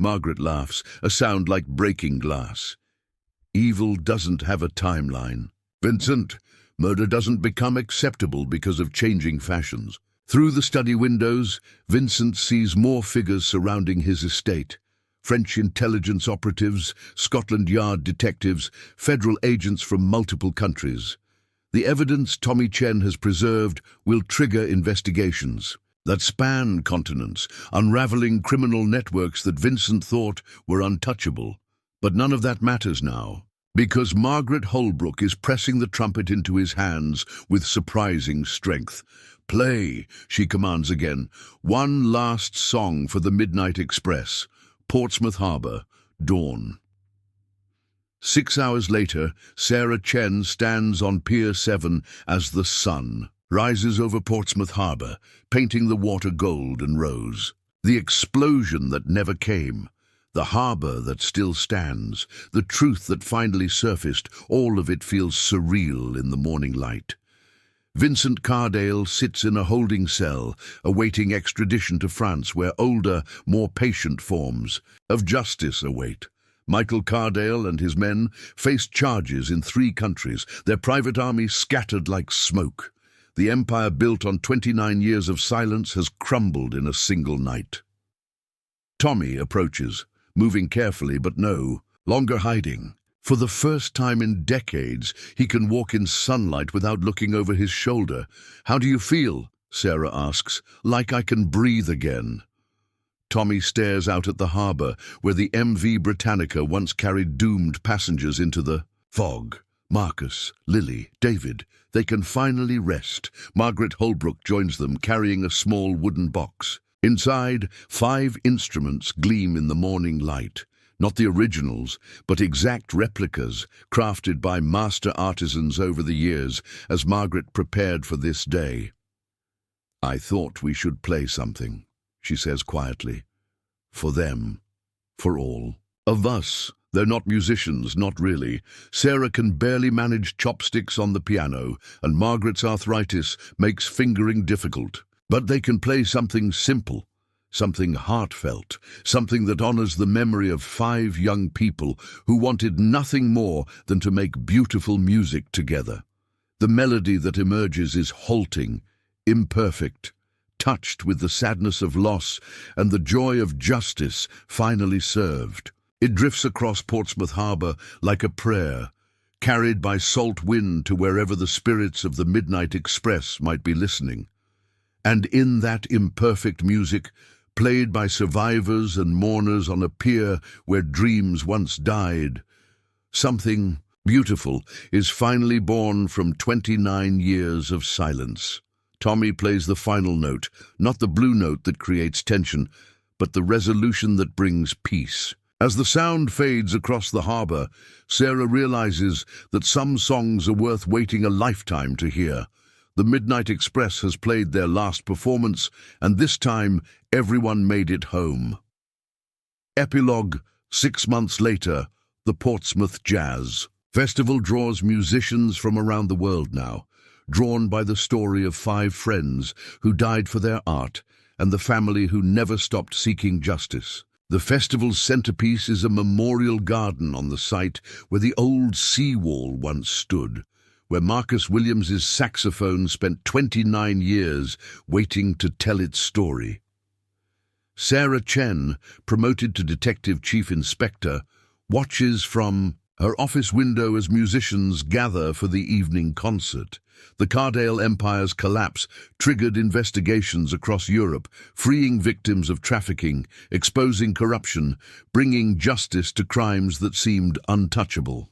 Margaret laughs, a sound like breaking glass. Evil doesn't have a timeline. "Vincent, murder doesn't become acceptable because of changing fashions." Through the study windows, Vincent sees more figures surrounding his estate. French intelligence operatives, Scotland Yard detectives, federal agents from multiple countries. The evidence Tommy Chen has preserved will trigger investigations that span continents, unraveling criminal networks that Vincent thought were untouchable. But none of that matters now, because Margaret Holbrook is pressing the trumpet into his hands with surprising strength. "Play," she commands again. "One last song for the Midnight Express. Portsmouth Harbour, dawn." 6 hours later, Sarah Chen stands on Pier 7 as the sun rises over Portsmouth Harbour, painting the water gold and rose. The explosion that never came, the harbour that still stands, the truth that finally surfaced, all of it feels surreal in the morning light. Vincent Cardale sits in a holding cell, awaiting extradition to France, where older, more patient forms of justice await. Michael Cardale and his men face charges in 3 countries, their private army scattered like smoke. The empire built on 29 years of silence has crumbled in a single night. Tommy approaches, moving carefully but no longer hiding. For the first time in decades, he can walk in sunlight without looking over his shoulder. "How do you feel?" Sarah asks. "Like I can breathe again." Tommy stares out at the harbour, where the MV Britannica once carried doomed passengers into the fog. Marcus, Lily, David, they can finally rest. Margaret Holbrook joins them, carrying a small wooden box. Inside, 5 instruments gleam in the morning light. Not the originals, but exact replicas, crafted by master artisans over the years, as Margaret prepared for this day. "I thought we should play something," she says quietly. "For them. For all. Of us. They're not musicians, not really. Sarah can barely manage chopsticks on the piano, and Margaret's arthritis makes fingering difficult. But they can play something simple, something heartfelt, something that honors the memory of 5 young people who wanted nothing more than to make beautiful music together. The melody that emerges is halting, imperfect, touched with the sadness of loss and the joy of justice finally served. It drifts across Portsmouth Harbour like a prayer, carried by salt wind to wherever the spirits of the Midnight Express might be listening. And in that imperfect music, played by survivors and mourners on a pier where dreams once died, something beautiful is finally born from 29 years of silence. Tommy plays the final note, not the blue note that creates tension, but the resolution that brings peace. As the sound fades across the harbour, Sarah realizes that some songs are worth waiting a lifetime to hear. The Midnight Express has played their last performance, and this time everyone made it home. Epilogue, 6 months later, the Portsmouth Jazz. Festival draws musicians from around the world now, drawn by the story of 5 friends who died for their art and the family who never stopped seeking justice. The festival's centerpiece is a memorial garden on the site where the old seawall once stood, where Marcus Williams's saxophone spent 29 years waiting to tell its story. Sarah Chen, promoted to Detective Chief Inspector, watches from her office window as musicians gather for the evening concert. The Cardale Empire's collapse triggered investigations across Europe, freeing victims of trafficking, exposing corruption, bringing justice to crimes that seemed untouchable.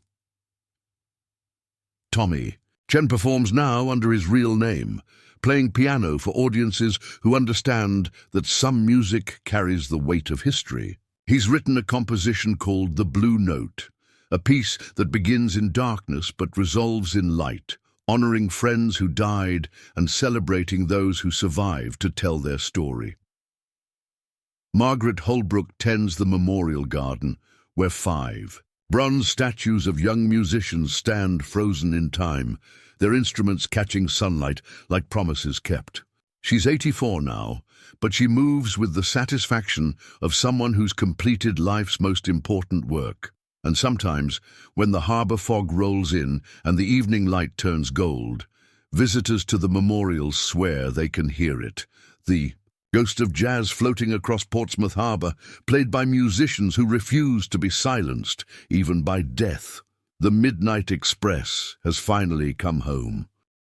Tommy. Chen performs now under his real name, playing piano for audiences who understand that some music carries the weight of history. He's written a composition called The Blue Note, a piece that begins in darkness but resolves in light, honoring friends who died and celebrating those who survived to tell their story. Margaret Holbrook tends the memorial garden, where 5 bronze statues of young musicians stand frozen in time, their instruments catching sunlight like promises kept. She's 84 now, but she moves with the satisfaction of someone who's completed life's most important work. And sometimes, when the harbor fog rolls in and the evening light turns gold, visitors to the memorials swear they can hear it. The ghost of jazz floating across Portsmouth Harbor, played by musicians who refuse to be silenced, even by death. The Midnight Express has finally come home.